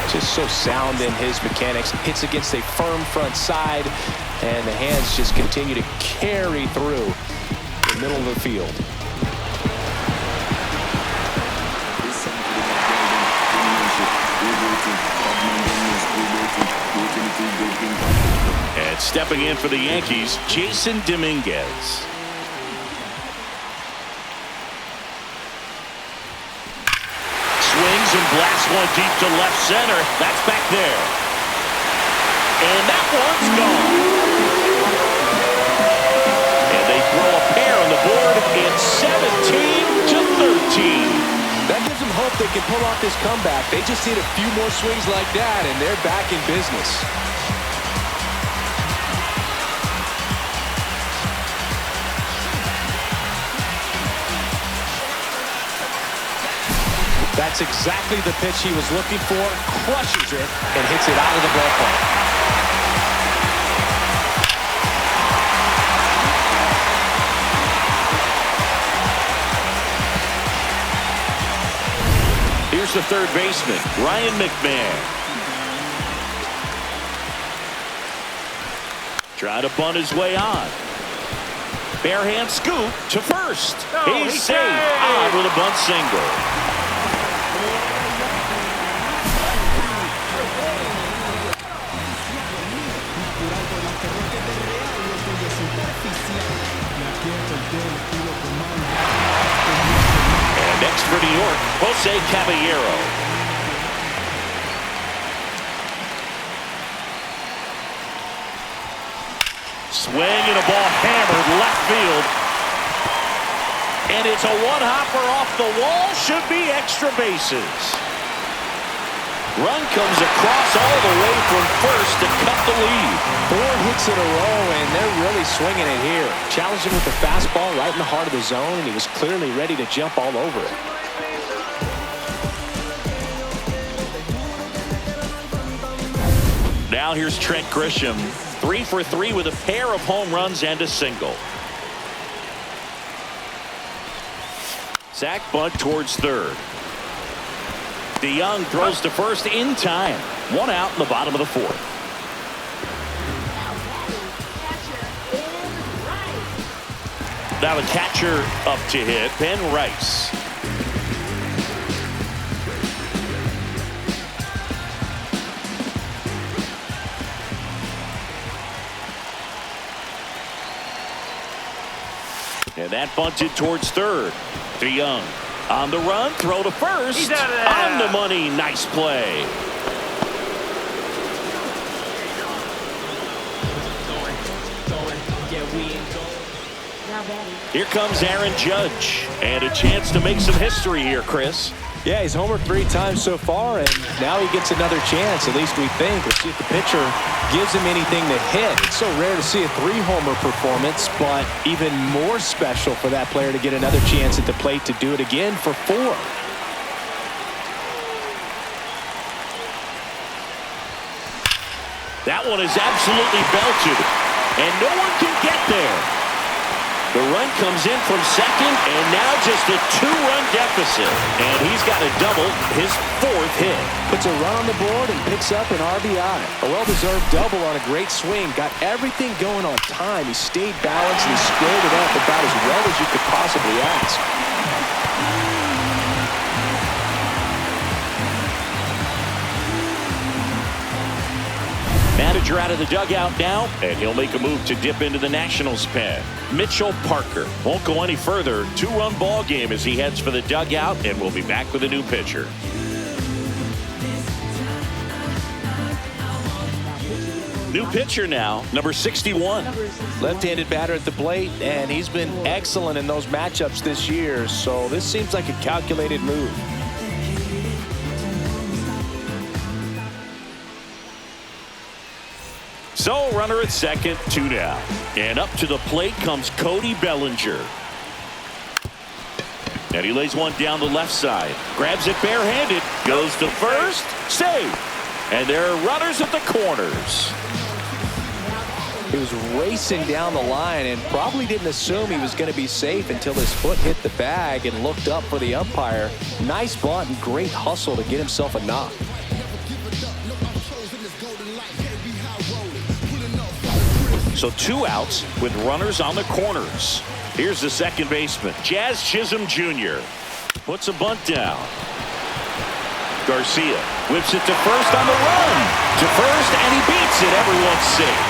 Just so sound in his mechanics. Hits against a firm front side. And the hands just continue to carry through the middle of the field.
And stepping in for the Yankees, Jason Dominguez. Swings and blasts one deep to left center. That's back there. And that one's gone. And they throw a pair on the board. It's 17-13.
That gives them hope they can pull off this comeback. They just need a few more swings like that, and they're back in business. That's exactly the pitch he was looking for. Crushes it and hits it out of the ballpark.
Here's the third baseman, Ryan McMahon. Trying to bunt his way on. Barehand scoop to first.
No,
He's
he's
safe.
safe.
On with a bunt single. And next for New York, Jose Caballero. Swing and a ball hammered left field. And it's a one-hopper off the wall. Should be extra bases. Run comes across all the way from first to cut the lead.
4 hits in a row, and they're really swinging it here. Challenged him with the fastball right in the heart of the zone, and he was clearly ready to jump all over it.
Now here's Trent Grisham. 3 for 3 with a pair of home runs and a single. Sack bunt towards third. DeYoung throws to first in time. 1 out in the bottom of the 4th. Now the catcher up to hit, Ben Rice. And that bunted towards third. DeYoung on the run, throw to first.
He's out of there.
On the money, nice play. Here comes Aaron Judge, and a chance to make some history here, Chris.
Yeah, he's homered 3 times so far, and now he gets another chance, at least we think. We'll see if the pitcher gives him anything to hit. It's so rare to see a 3-homer performance, but even more special for that player to get another chance at the plate to do it again for 4.
That one is absolutely belted, and no one can get there. The run comes in from second, and now just a 2-run deficit. And he's got a double, his 4th hit.
Puts a run on the board and picks up an RBI. A well-deserved double on a great swing. Got everything going on time. He stayed balanced and he squared it up about as well as you could possibly ask.
Manager out of the dugout now, and he'll make a move to dip into the Nationals pen. Mitchell Parker won't go any further. 2-run ball game as he heads for the dugout, and we'll be back with a new pitcher. New pitcher now, number 61.
Left-handed batter at the plate, and he's been excellent in those matchups this year, so this seems like a calculated move.
So, runner at second, 2 down. And up to the plate comes Cody Bellinger. And he lays one down the left side. Grabs it barehanded. Goes to first. Save. And there are runners at the corners.
He was racing down the line and probably didn't assume he was going to be safe until his foot hit the bag and looked up for the umpire. Nice bunt and great hustle to get himself a knock.
So 2 outs with runners on the corners. Here's the second baseman, Jazz Chisholm Jr. Puts a bunt down. Garcia whips it to first on the run. To first, and he beats it. Everyone's safe.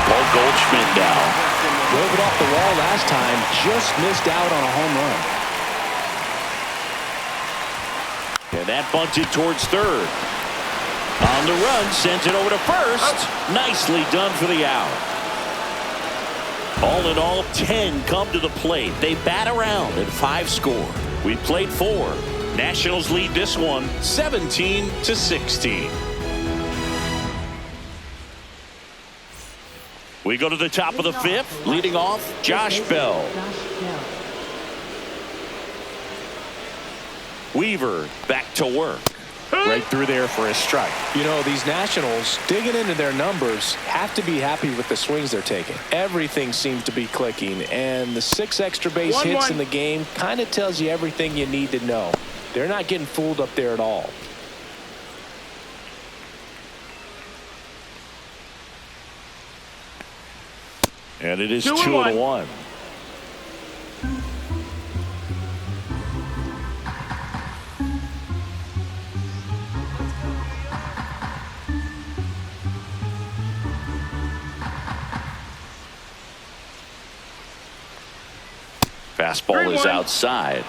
Paul Goldschmidt now.
Drove it off the wall last time, just missed out on a home run.
And that bunted towards third. On the run, sends it over to first. Nicely done for the out. All in all, 10 come to the plate. They bat around and 5 score. We played 4. Nationals lead this one 17-16. We go to the top of the 5th. Leading off, Josh Bell. Weaver back to work. Right through there for a strike.
You know, these Nationals, digging into their numbers, have to be happy with the swings they're taking. Everything seems to be clicking, and the 6 extra base hits in the game kind of tells you everything you need to know. They're not getting fooled up there at all.
And it is 2-1. Fastball is outside.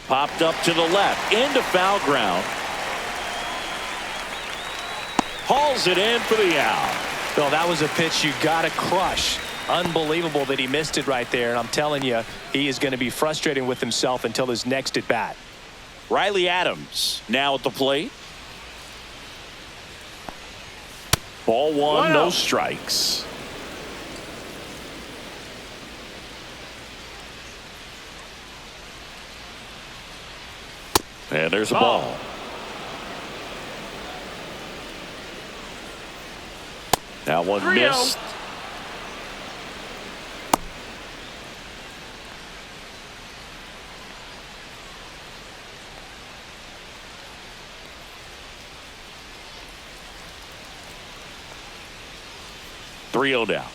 Popped up to the left into foul ground. Hauls it in for the out.
Well, that was a pitch you got to crush. Unbelievable that he missed it right there. And I'm telling you, he is going to be frustrated with himself until his next at bat.
Riley Adams now at the plate. Ball one, no strikes. And there's a ball. That one missed. Three-0 down.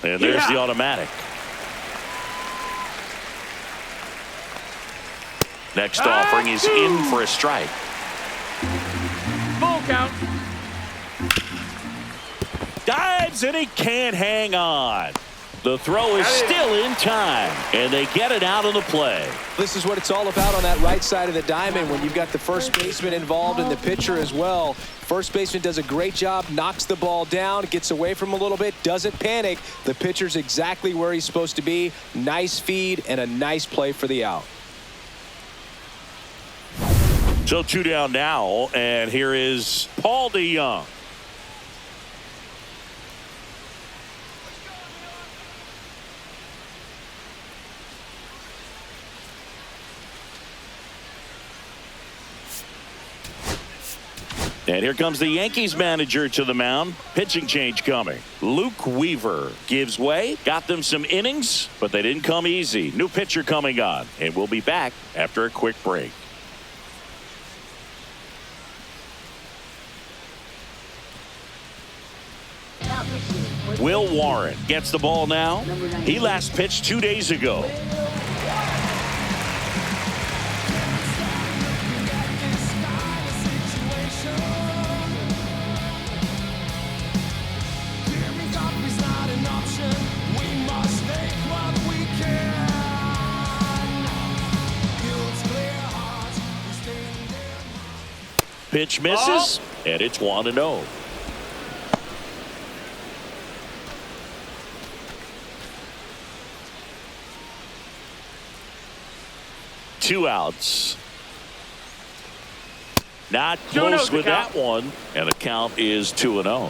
And there's the automatic. Next offering is in for a strike.
Full count.
Dives and he can't hang on. The throw is still in time, and they get it out of the play.
This is what it's all about on that right side of the diamond when you've got the first baseman involved and the pitcher as well. First baseman does a great job, knocks the ball down, gets away from a little bit, doesn't panic. The pitcher's exactly where he's supposed to be. Nice feed and a nice play for the out.
So 2 down now, and here is Paul DeYoung. And here comes the Yankees manager to the mound. Pitching change coming. Luke Weaver gives way. Got them some innings, but they didn't come easy. New pitcher coming on. And we'll be back after a quick break. Will Warren gets the ball now. He last pitched 2 days ago. Pitch misses, and it's 1-0. Two outs. Not close with that one, and the count is 2-0.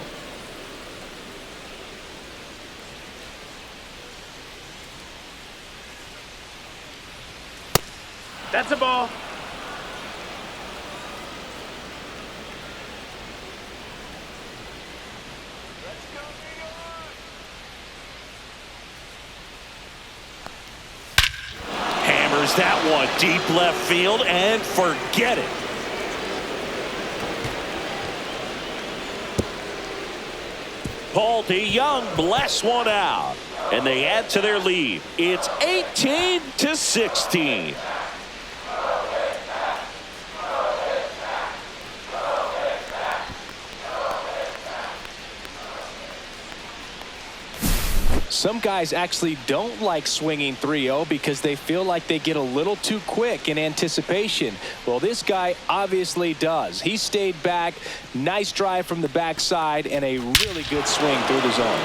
That's a ball.
That one deep left field and forget it. Paul DeYoung blasts one out, and they add to their lead. It's 18-16.
Some guys actually don't like swinging 3-0 because they feel like they get a little too quick in anticipation. Well, this guy obviously does. He stayed back. Nice drive from the backside and a really good swing through the zone.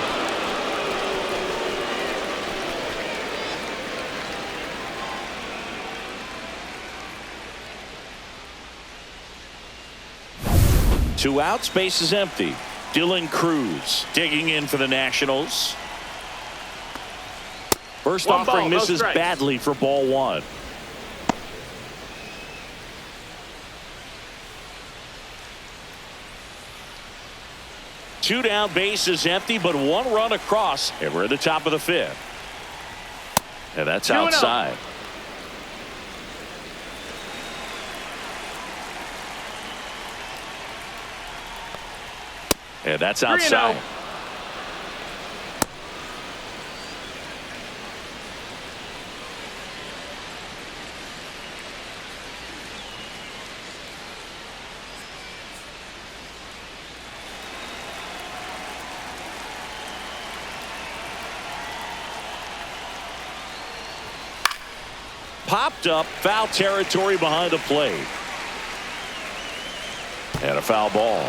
Two outs, base is empty. Dylan Cruz digging in for the Nationals. First
One
offering
ball, no
misses
strikes.
badly for ball one. Two down, base is empty, but one run across, and we're at the top of the fifth. And that's
2-0.
outside. And that's
3-0.
outside. Popped up, foul territory behind the plate. And a foul ball.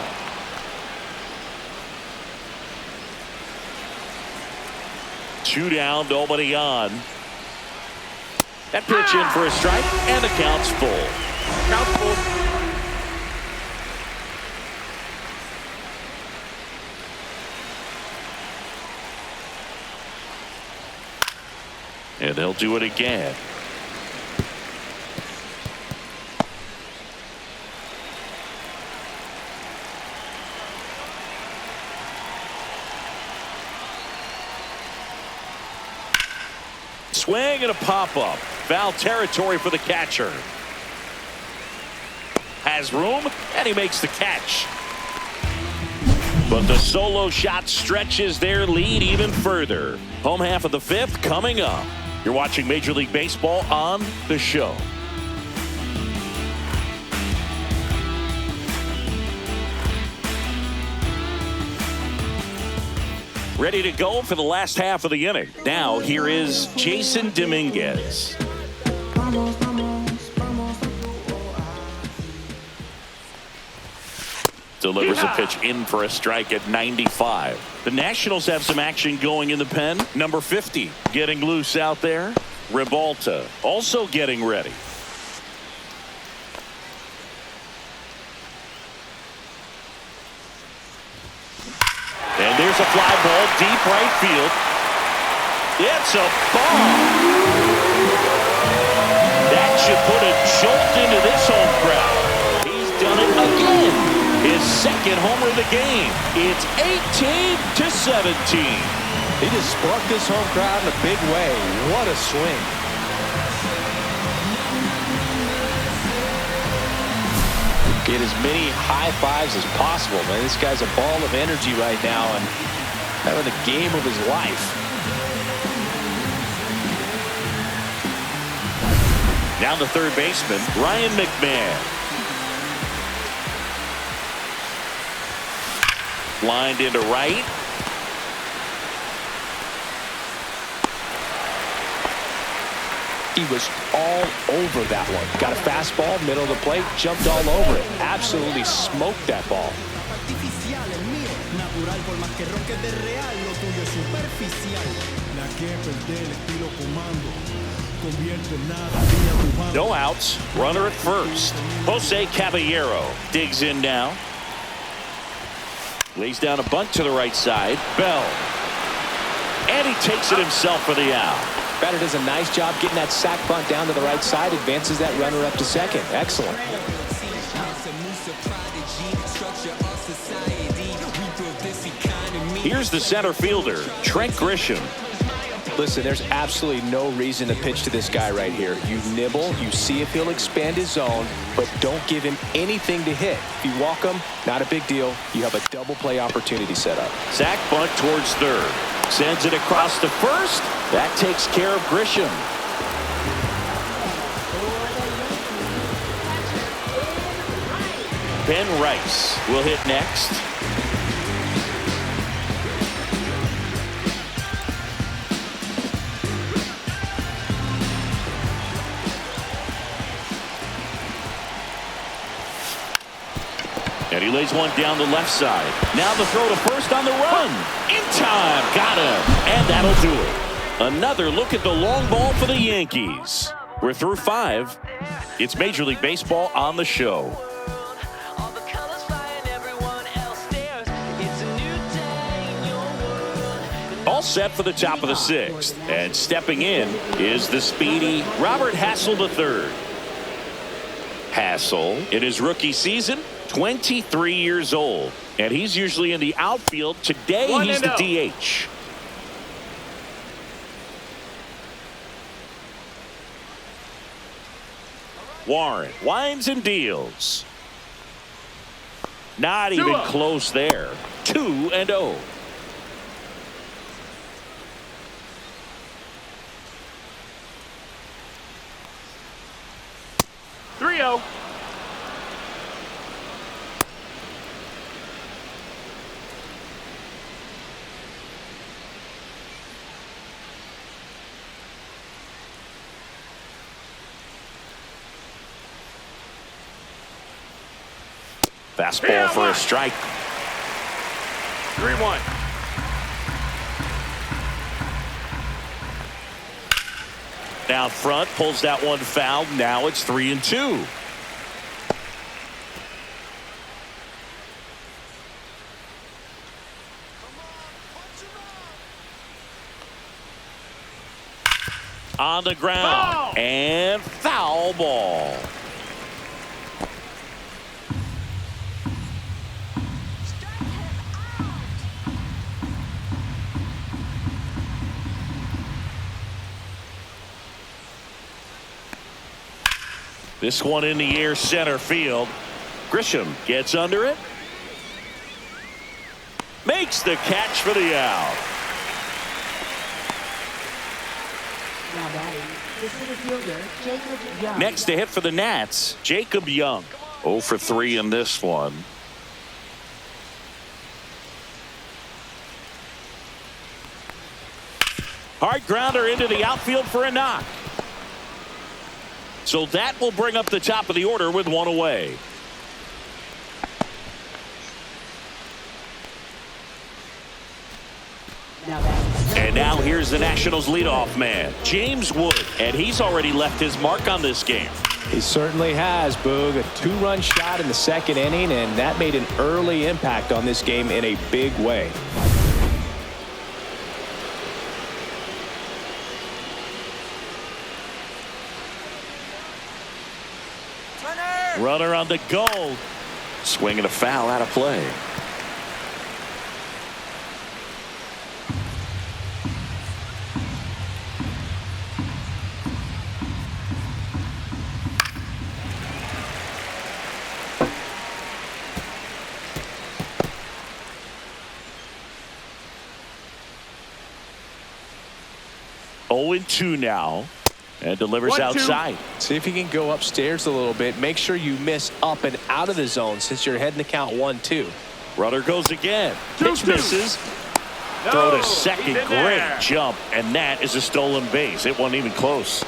Two down, nobody on. That pitch in for a strike, and the count's full.
Count full.
And they'll do it again. Swing and a pop-up. Foul territory for the catcher. Has room, and he makes the catch. But the solo shot stretches their lead even further. Home half of the fifth coming up. You're watching Major League Baseball on The Show. Ready to go for the last half of the inning. Now here is Jason Dominguez. Delivers a pitch in for a strike at 95. The Nationals have some action going in the pen. Number 50 getting loose out there. Ribalta also getting ready. And there's a fly ball deep right field. It's a bomb. That should put a jolt into this home crowd. He's done it again. His second homer of the game. It's 18-17.
He just sparked this home crowd in a big way. What a swing. Get as many high fives as possible, man. This guy's a ball of energy right now and having the game of his life.
Down the third baseman, Ryan McMahon. Lined into right.
He was all over that one. Got a fastball, middle of the plate, jumped all over it. Absolutely smoked that ball.
No outs. Runner at first. Jose Caballero digs in now. Lays down a bunt to the right side. Bell. And he takes it himself for the out.
Batter does a nice job getting that sac bunt down to the right side. Advances that runner up to second. Excellent.
Here's the center fielder, Trent Grisham.
Listen, there's absolutely no reason to pitch to this guy right here. You nibble, you see if he'll expand his zone, but don't give him anything to hit. If you walk him, not a big deal. You have a double play opportunity set up.
Sac bunt towards third. Sends it across to first. That takes care of Grisham. Ben Rice will hit next. And he lays one down the left side. Now the throw to first on the run. In time. Got him. And that'll do it. Another look at the long ball for the Yankees. We're through 5. It's Major League Baseball on The Show. set for the top of the 6th. And stepping in is the speedy Robert Hassel III. Hassel, in his rookie season, 23 years old. And he's usually in the outfield. Today, he's the DH. Warren winds and deals. Not even close there. 2-0. Fastball for a strike.
3-1.
Down front, pulls that one foul. Now it's 3-2. On the ground. And foul ball. This one in the air, center field. Grisham gets under it. Makes the catch for the out.
Now batting, the center fielder, Jacob Young.
Next to hit for the Nats, Jacob Young.
0 for 3 in this one.
Hard grounder into the outfield for a knock. So that will bring up the top of the order with one away. And now here's the Nationals leadoff man, James Wood. And he's already left his mark on this game.
He certainly has, Boog. A 2-run shot in the 2nd inning, and that made an early impact on this game in a big way.
Runner on the goal.
Swinging a foul out of play.
Oh, 2 now. And delivers outside.
See if you can go upstairs a little bit. Make sure you miss up and out of the zone since you're heading to count 1-2.
Runner goes again. Pitch misses. Throw to second. Great jump. And that is a stolen base. It wasn't even close.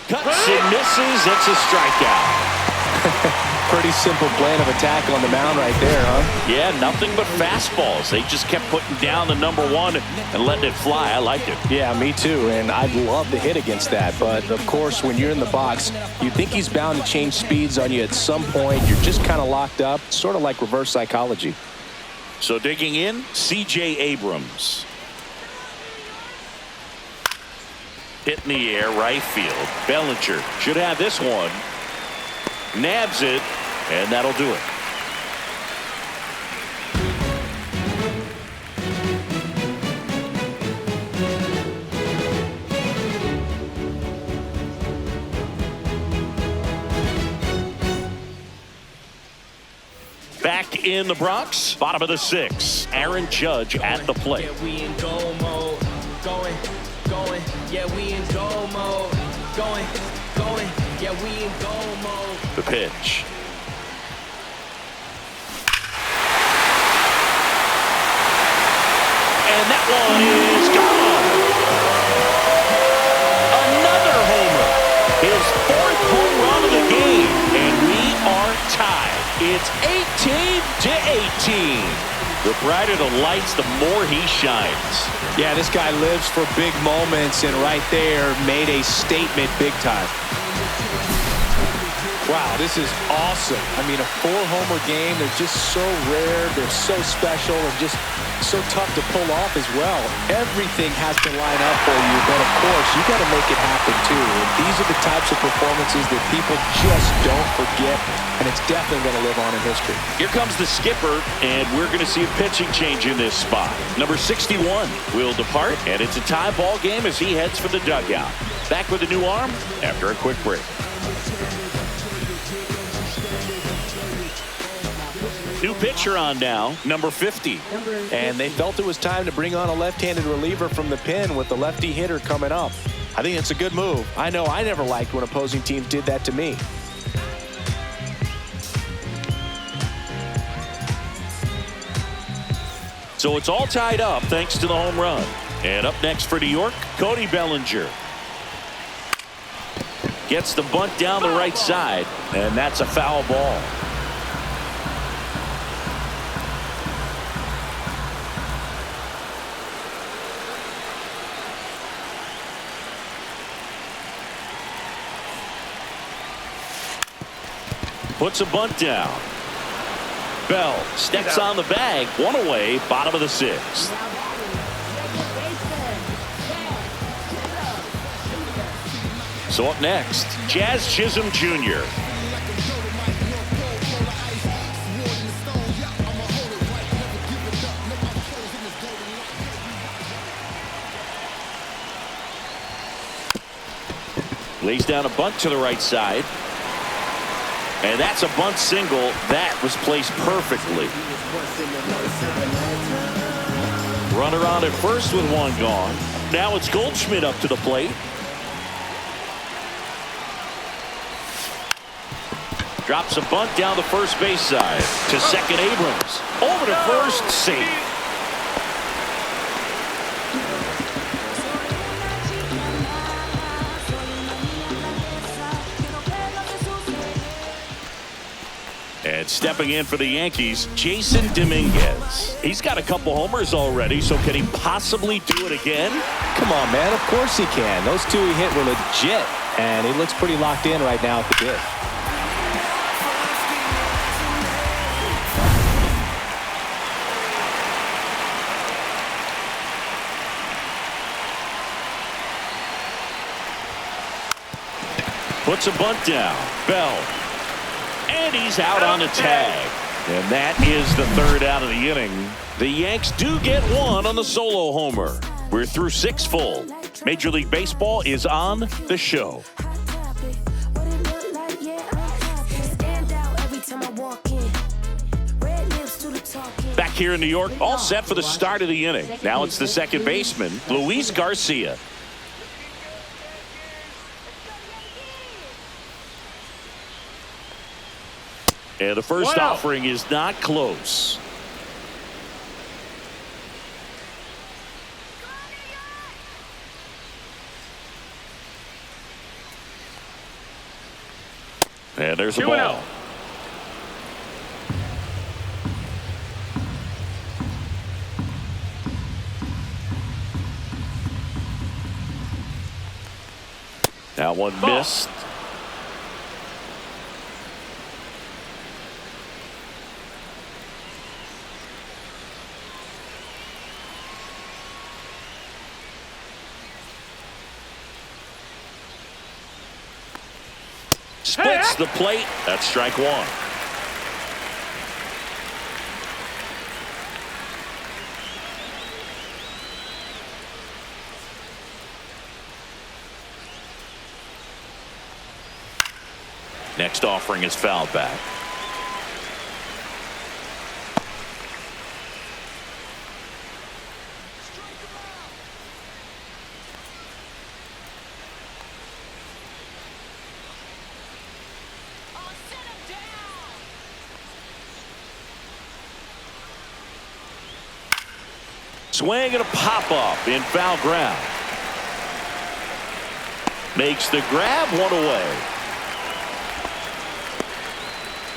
Cuts and misses. It's a strikeout.
Pretty simple plan of attack on the mound right there, huh?
Yeah, nothing but fastballs. They just kept putting down the #1 and letting it fly. I like it.
Yeah, me too. And I'd love to hit against that. But, of course, when you're in the box, you think he's bound to change speeds on you at some point. You're just kind of locked up, sort of like reverse psychology.
So digging in, C.J. Abrams. Hit in the air, right field. Bellinger should have this one. Nabs it, and that'll do it. Back in the Bronx, bottom of the 6th. Aaron Judge at the plate.
Yeah, we in goal mode. Going. Yeah, we in goal mode. Going. Yeah, we in goal mode.
The pitch. And that one is gone. Another homer. His 4th home run of the game. And we are tied. It's 18-18. The brighter the lights, the more he shines.
Yeah, this guy lives for big moments, and right there made a statement big time. Wow, this is awesome. I mean, a 4-homer game, they're just so rare, they're so special, and just so tough to pull off as well. Everything has to line up for you, but of course, you got to make it happen too. And these are the types of performances that people just don't forget, and it's definitely going to live on in history.
Here comes the skipper, and we're going to see a pitching change in this spot. Number 61 will depart, and it's a tie ball game as he heads for the dugout. Back with a new arm after a quick break. New pitcher on now, number 50.
And they felt it was time to bring on a left-handed reliever from the pen with the lefty hitter coming up. I think it's a good move. I know I never liked when opposing teams did that to me.
So it's all tied up thanks to the home run. And up next for New York, Cody Bellinger. Gets the bunt down the right side, and that's a foul ball. Puts a bunt down. Bell steps on the bag. One away, bottom of the 6th. So up next, Jazz Chisholm Jr. Lays down a bunt to the right side. And that's a bunt single. That was placed perfectly. Runner on at first with one gone. Now it's Goldschmidt up to the plate. Drops a bunt down the first base side to second. Abrams over to first. Safe. And stepping in for the Yankees, Jason Dominguez. He's got a couple homers already, so can he possibly do it again?
Come on, man. Of course he can. Those two he hit were legit, and he looks pretty locked in right now at the dish.
Puts a bunt down. Bell. And he's out on the tag. And that is the 3rd out of the inning. The Yanks do get one on the solo homer. We're through 6 full. Major League Baseball is on the show. Back here in New York, all set for the start of the inning. Now it's the second baseman, Luis Garcia. And the first offering is not close. And there's the ball. That one missed. Splits the plate. That's strike 1. Next offering is fouled back. Swing and a pop-up in foul ground. Makes the grab, one away.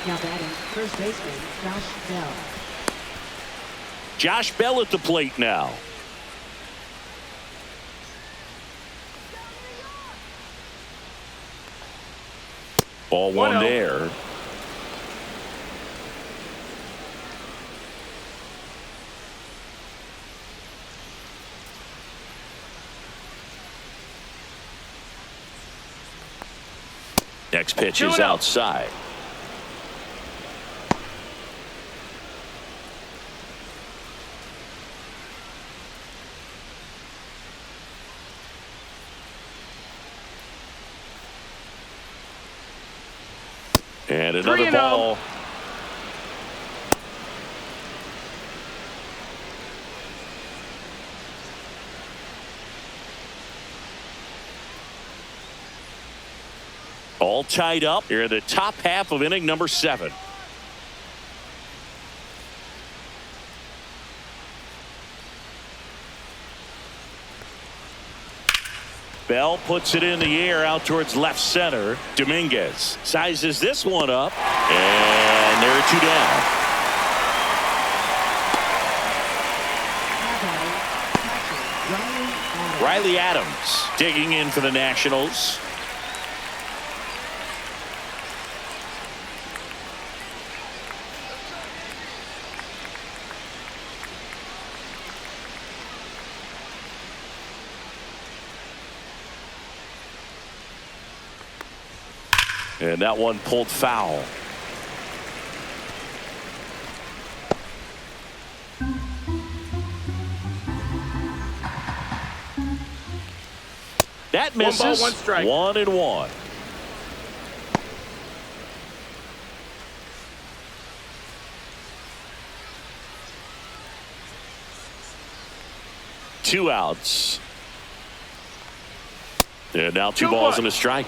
Now batting, first baseman, Josh Bell.
Josh Bell at the plate now. Ball one there. Next pitch is outside. And another ball. All tied up here in the top half of inning number 7. Bell puts it in the air out towards left center. Dominguez sizes this one up, and there are 2 down. Riley Adams digging in for the Nationals. And that one pulled foul. That misses.
1 ball, 1 strike.
1-1. Two outs. And now 2 balls and a strike.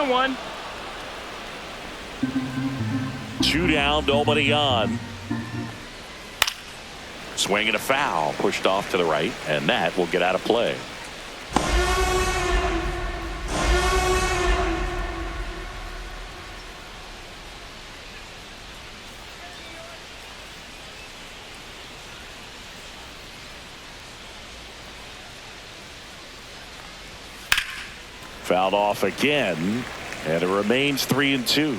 One.
2 down, nobody on. Swinging a foul, pushed off to the right, and that will get out of play. Fouled off again, and it remains 3-2.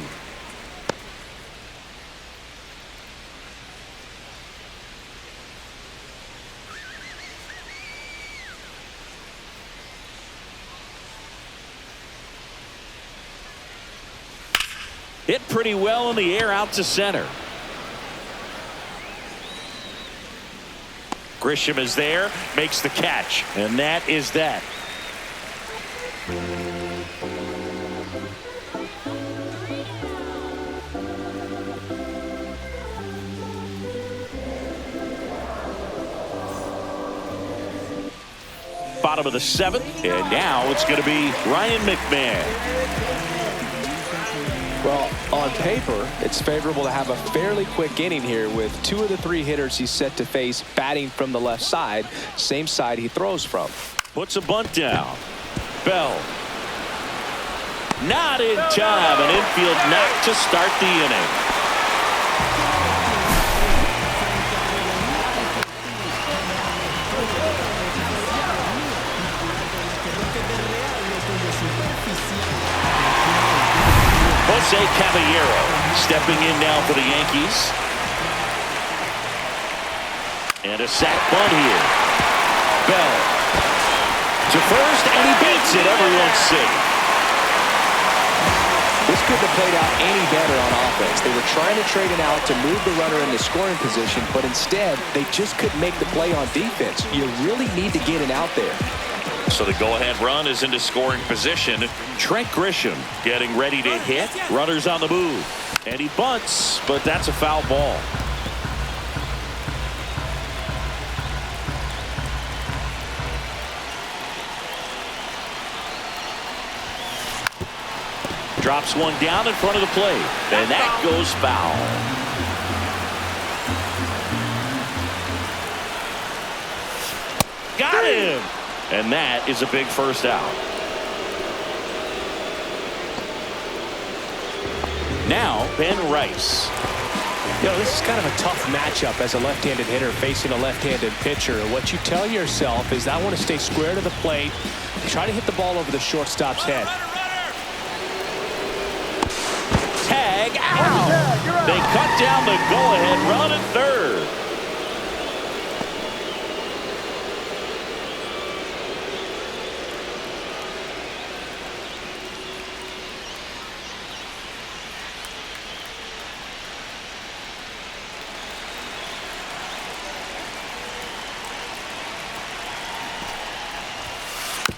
Hit pretty well in the air out to center. Grisham is there, makes the catch, and that is that. Bottom of the 7th, and now it's going to be Ryan McMahon.
Well, on paper, it's favorable to have a fairly quick inning here with 2 of the 3 hitters he's set to face batting from the left side, same side he throws from.
Puts a bunt down. Bell. Not in time. An infield knock to start the inning. Jose Caballero stepping in now for the Yankees. And a sac bunt here. Bell to first, and he beats it. Everyone's safe.
This couldn't have played out any better on offense. They were trying to trade it out to move the runner into scoring position, but instead they just couldn't make the play on defense. You really need to get it out there.
So the go-ahead run is into scoring position. Trent Grisham getting ready to hit. Runners on the move. And he bunts, but that's a foul ball. Drops one down in front of the plate. And that goes foul. Got him! And that is a big first out. Now, Ben Rice.
You know, this is kind of a tough matchup as a left-handed hitter facing a left-handed pitcher. What you tell yourself is, I want to stay square to the plate, try to hit the ball over the shortstop's head.
Tag out. They cut down the go-ahead run at third.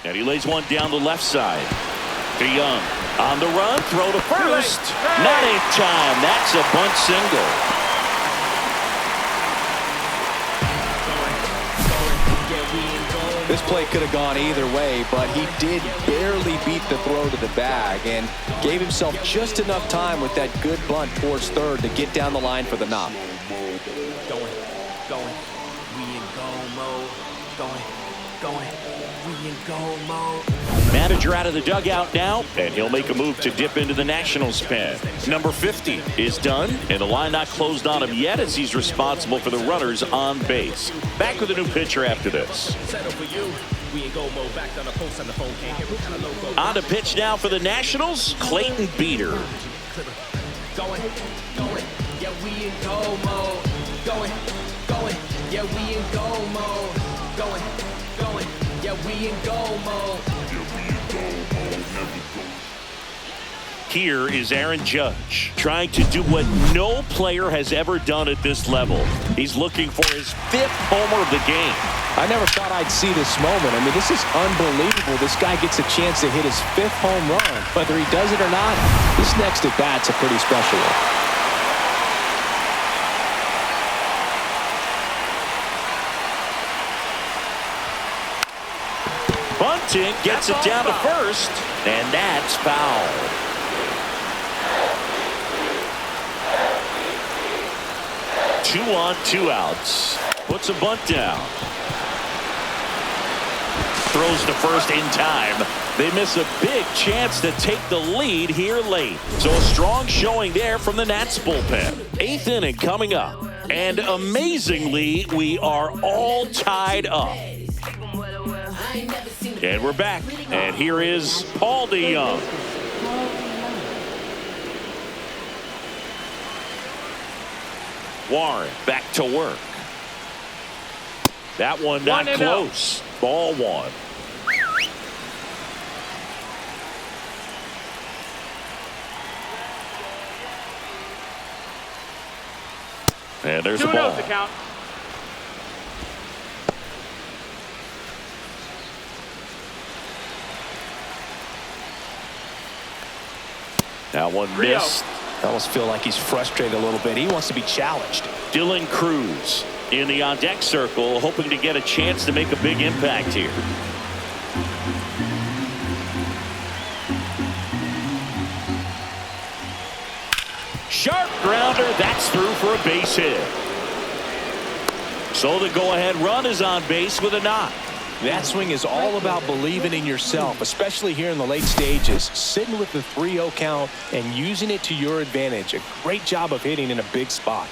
And he lays one down the left side. To Young. On the run, throw to first. Not in time. That's a bunt single.
This play could have gone either way, but he did barely beat the throw to the bag and gave himself just enough time with that good bunt towards third to get down the line for the knock.
Going. We in go mode. Going. We in go mode.
Manager out of the dugout now, and he'll make a move to dip into the Nationals pen. Number 50 is done, and the line not closed on him yet as he's responsible for the runners on base. Back with a new pitcher after this. On to pitch now for the Nationals, Clayton Beater.
Going. Yeah, we in go mode. Going. Yeah, we in go mode. Going. Yeah, we in go mode.
Here is Aaron Judge, trying to do what no player has ever done at this level. He's looking for his 5th homer of the game.
I never thought I'd see this moment. I mean, this is unbelievable. This guy gets a chance to hit his 5th home run. Whether he does it or not, this next at bat's a pretty special one.
Bunting gets it down to first, and that's foul. Two on, 2 outs. Puts a bunt down. Throws to first in time. They miss a big chance to take the lead here late. So a strong showing there from the Nats bullpen. 8th inning coming up. And amazingly, we are all tied up. And we're back. And here is Paul DeYoung. Warren back to work. That one not close. Ball 1. And there's the ball.
Count.
That one missed.
I almost feel like he's frustrated a little bit. He wants to be challenged.
Dylan Cruz in the on-deck circle, hoping to get a chance to make a big impact here. Sharp grounder. That's through for a base hit. So the go-ahead run is on base with a knock.
That swing is all about believing in yourself, especially here in the late stages. Sitting with the 3-0 count and using it to your advantage. A great job of hitting in a big spot.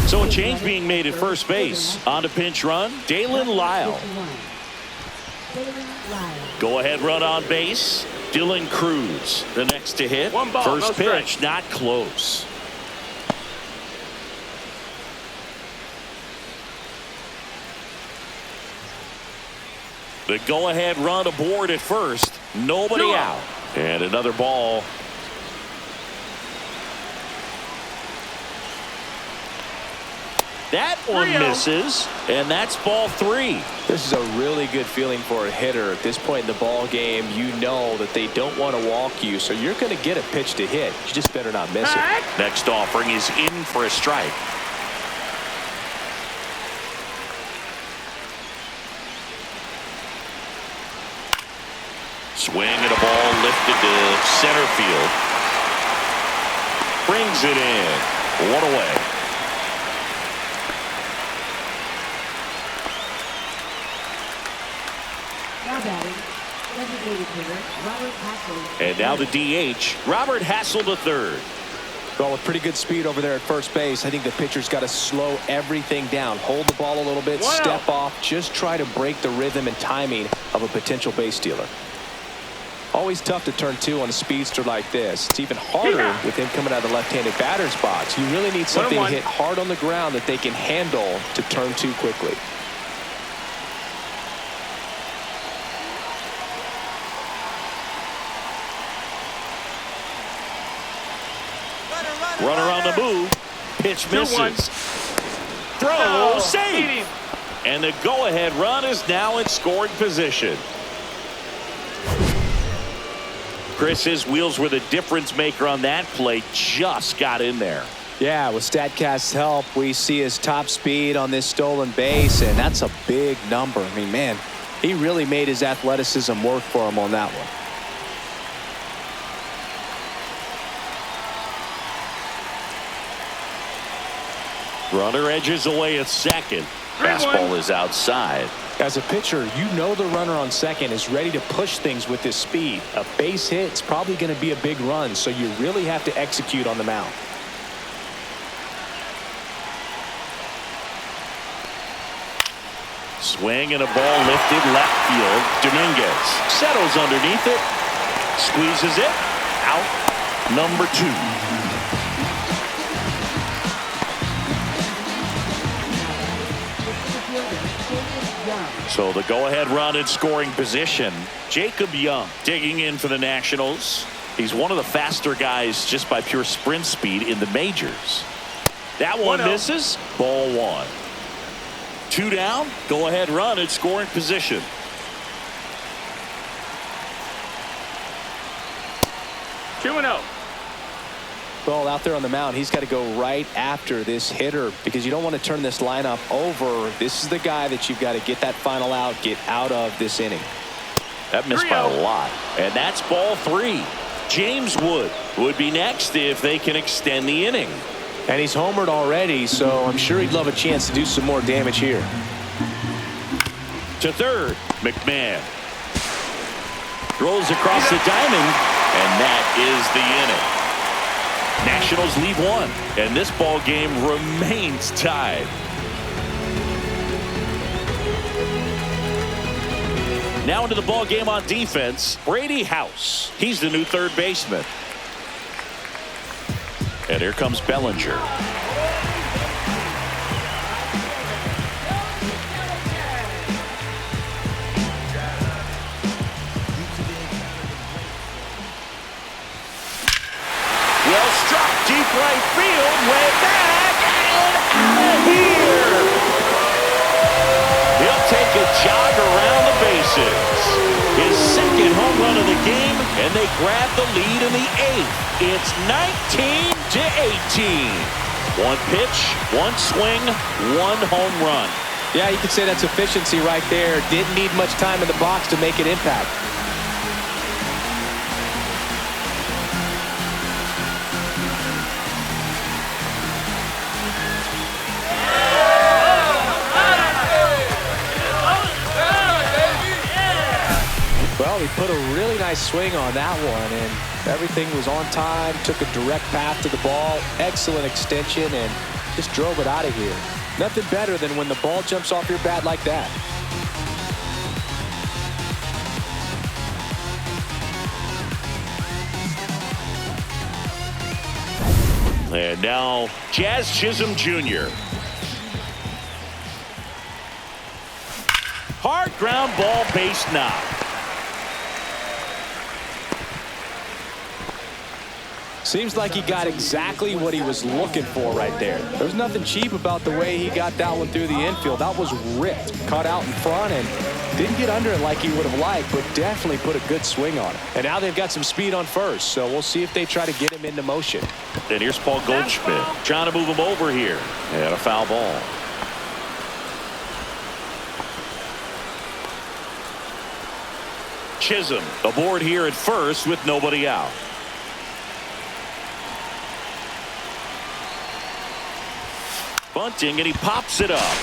So a change being made at first base. On to pinch run, Dalen Lyle. Go ahead run on base, Dylan Cruz. The next to hit.
One ball,
First
no
pitch,
strike.
not close. The go-ahead run aboard at first. Nobody out. And another ball. That one misses, and that's ball 3.
This is a really good feeling for a hitter. At this point in the ball game, you know that they don't want to walk you, so you're going to get a pitch to hit. You just better not miss it.
Next offering is in for a strike. Swing and a ball lifted to center field. Brings it in. 1 away.
Now batting, number Designated hitter, Robert Hassel.
And now the DH, Robert Hassel III.
Well, with pretty good speed over there at first base, I think the pitcher's got to slow everything down. Hold the ball a little bit,
Wow.
step off, just try to break the rhythm and timing of a potential base stealer. Always tough to turn two on a speedster like this. It's even harder with him coming out of the left-handed batter's box. You really need something to hit hard on the ground that they can handle to turn two quickly.
Runner on the move. Pitch misses. Throw, save. And the go-ahead run is now in scoring position. Chris, his wheels were the difference maker on that play. Just got in there.
Yeah, with StatCast's help, we see his top speed on this stolen base, and that's a big number. I mean, man, he really made his athleticism work for him on that one.
Runner edges away at second.
Fastball is outside.
As a pitcher, you know the runner on second is ready to push things with his speed. A base hit's probably going to be a big run, so you really have to execute on the mound.
Swing and a ball lifted left field. Dominguez settles underneath it. Squeezes it. Out. Number 2. So the go-ahead run in scoring position. Jacob Young digging in for the Nationals. He's one of the faster guys just by pure sprint speed in the majors. That one misses. Ball 1. 2 down. Go-ahead run in scoring position.
Two and 0.
Well, out there on the mound, he's got to go right after this hitter because you don't want to turn this lineup over. This is the guy that you've got to get that final out, get out of this inning.
That missed by a lot. And that's ball 3. James Wood would be next if they can extend the inning.
And he's homered already, so I'm sure he'd love a chance to do some more damage here.
To third, McMahon. Throws across the diamond, and that is the inning. Nationals lead 1, and this ball game remains tied. Now into the ball game on defense, Brady House. He's the new third baseman. And here comes Bellinger. Well struck, deep right field, way back, and out of here. He'll take a jog around the bases. His second home run of the game, and they grab the lead in the 8th. It's 19-18. 1 pitch, 1 swing, 1 home run.
Yeah, you could say that's efficiency right there. Didn't need much time in the box to make an impact. Well, he put a really nice swing on that one, and everything was on time, took a direct path to the ball, excellent extension, and just drove it out of here. Nothing better than when the ball jumps off your bat like that.
And now, Jazz Chisholm Jr. Hard ground ball, base knock.
Seems like he got exactly what he was looking for right there. There's nothing cheap about the way he got that one through the infield. That was ripped, caught out in front, and didn't get under it like he would have liked, but definitely put a good swing on it. And now they've got some speed on first, so we'll see if they try to get him into motion.
And here's Paul Goldschmidt trying to move him over here. And a foul ball. Chisholm aboard here at first with nobody out. Bunting, and he pops it up.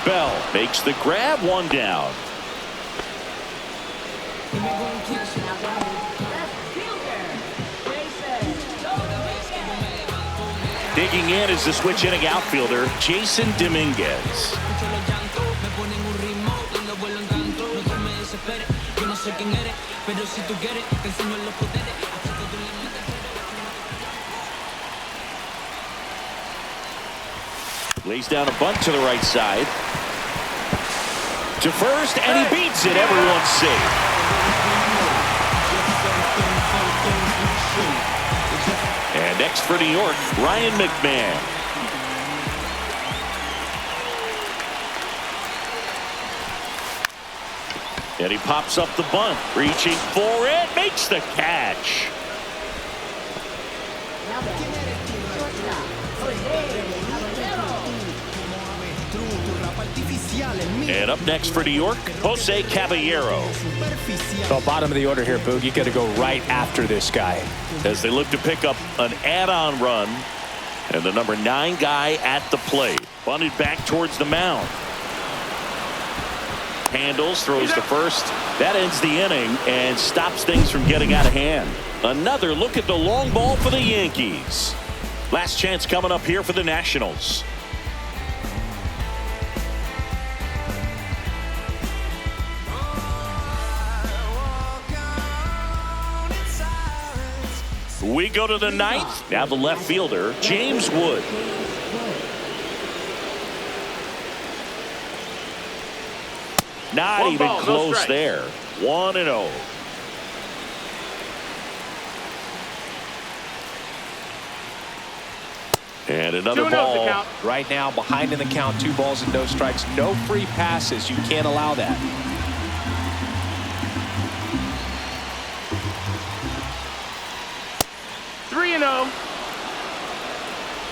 Bell makes the grab, 1 down.
Now batting, left fielder, Jason Dominguez.
Digging in is the switch hitting outfielder, Jason Dominguez. Lays down a bunt to the right side. To first, and he beats it. Everyone's safe. And next for New York, Ryan McMahon. And he pops up the bunt, reaching for it, makes the catch.
Now batting, shortstop, Jose Caballero.
And up next for New York, Jose Caballero.
So bottom of the order here, Boog. You got to go right after this guy.
As they look to pick up an add-on run. And the number 9 guy at the plate. Bunted back towards the mound. Handles, throws to first. That ends the inning and stops things from getting out of hand. Another look at the long ball for the Yankees. Last chance coming up here for the Nationals. We go to the 9th. Now the left fielder, James Wood. Not
One
even
ball, no
close
strike.
there. 1-0. And another
2-0
ball.
the count.
Right now, behind in the count, 2 balls and no strikes. No free passes. You can't allow that.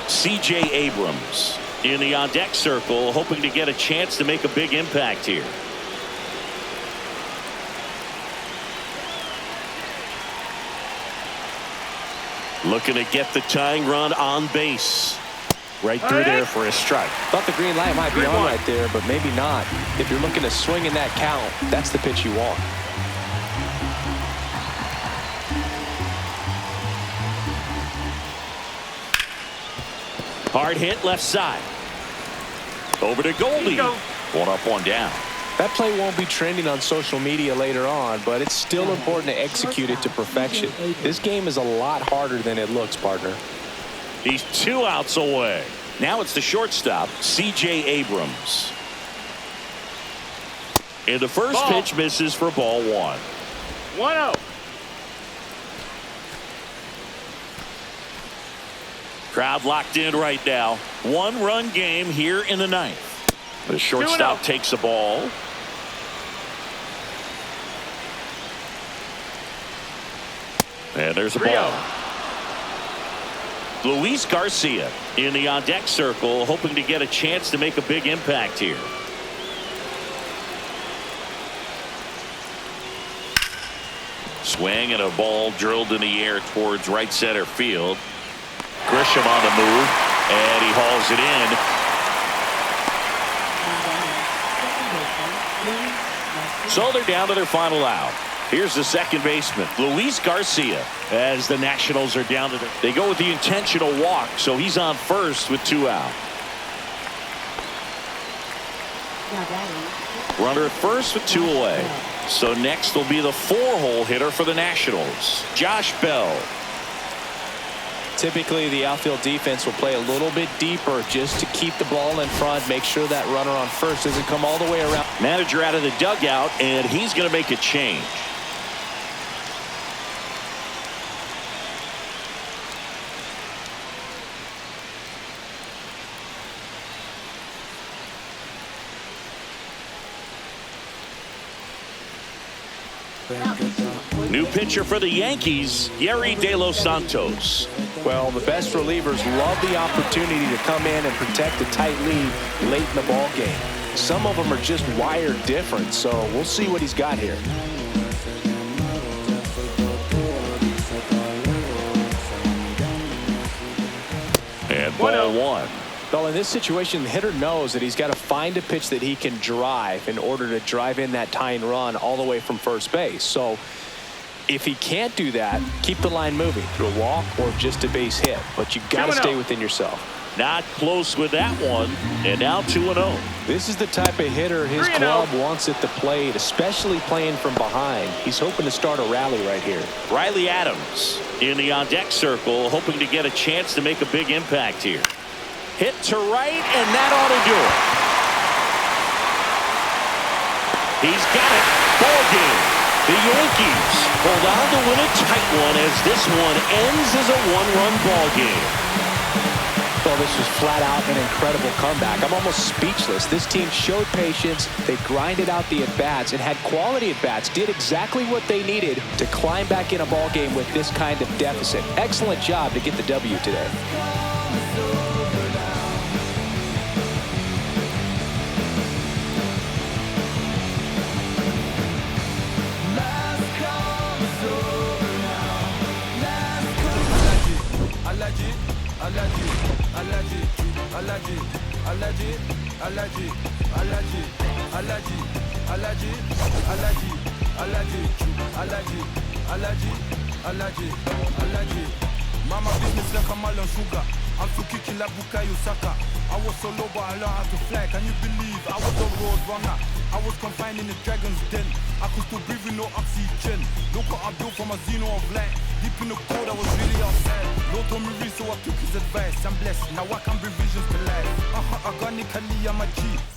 C.J. Abrams in the on-deck circle, hoping to get a chance to make a big impact here. Looking to get the tying run on base. Right through there for a strike.
Thought the green light might be on right there, but maybe not. If you're looking to swing in that count, that's the pitch you want.
Hard hit left side. Over to Goldie. One up, one down.
That play won't be trending on social media later on, but it's still important to execute it to perfection. This game is a lot harder than it looks, partner.
He's 2 outs away. Now it's the shortstop, C.J. Abrams. And the first pitch misses for ball 1.
1-0.
Crowd locked in right now. 1-run game here in the 9th. The shortstop takes the ball. And there's a ball. Luis Garcia in the on-deck circle, hoping to get a chance to make a big impact here. Swing and a ball drilled in the air towards right center field. Grisham on the move, and he hauls it in. So they're down to their final out. Here's the second baseman, Luis Garcia, as the Nationals are down to they go with the intentional walk, so he's on first with 2 out. Runner at first with 2 away. So next will be the 4-hole hitter for the Nationals, Josh Bell.
Typically, the outfield defense will play a little bit deeper just to keep the ball in front, make sure that runner on first doesn't come all the way around.
Manager out of the dugout, and he's going to make a change. New pitcher for the Yankees, Yerry De Los Santos.
Well, the best relievers love the opportunity to come in and protect a tight lead late in the ball game. Some of them are just wired different, so we'll see what he's got here.
And ball 1.
Well, in this situation, the hitter knows that he's got to find a pitch that he can drive in order to drive in that tying run all the way from first base. So if he can't do that, keep the line moving through a walk or just a base hit. But you got to stay within yourself.
Not close with that one. And now 2-0.
This is the type of hitter his club wants at the plate, especially playing from behind. He's hoping to start a rally right here.
Riley Adams in the on-deck circle, hoping to get a chance to make a big impact here. Hit to right, and that ought to do it. He's got it. Ball game. The Yankees hold on to win a tight one as this one ends as a one-run ball game.
Well, this was flat out an incredible comeback. I'm almost speechless. This team showed patience. They grinded out the at-bats and had quality at-bats, did exactly what they needed to climb back in a ball game with this kind of deficit. Excellent job to get the W today.
Mama business like a melon sugar. I'm still kicking like Bukayo Saka. I was so low but I learned how to fly. Can you believe I was a road runner? I was confined in the dragon's den. I could still breathe with no oxygen. Look what I built from a xeno of light. Deep in the cold I was really outside. Lord told me read so I took his advice. I'm blessed, now I can bring visions to life. Organically I'm a G.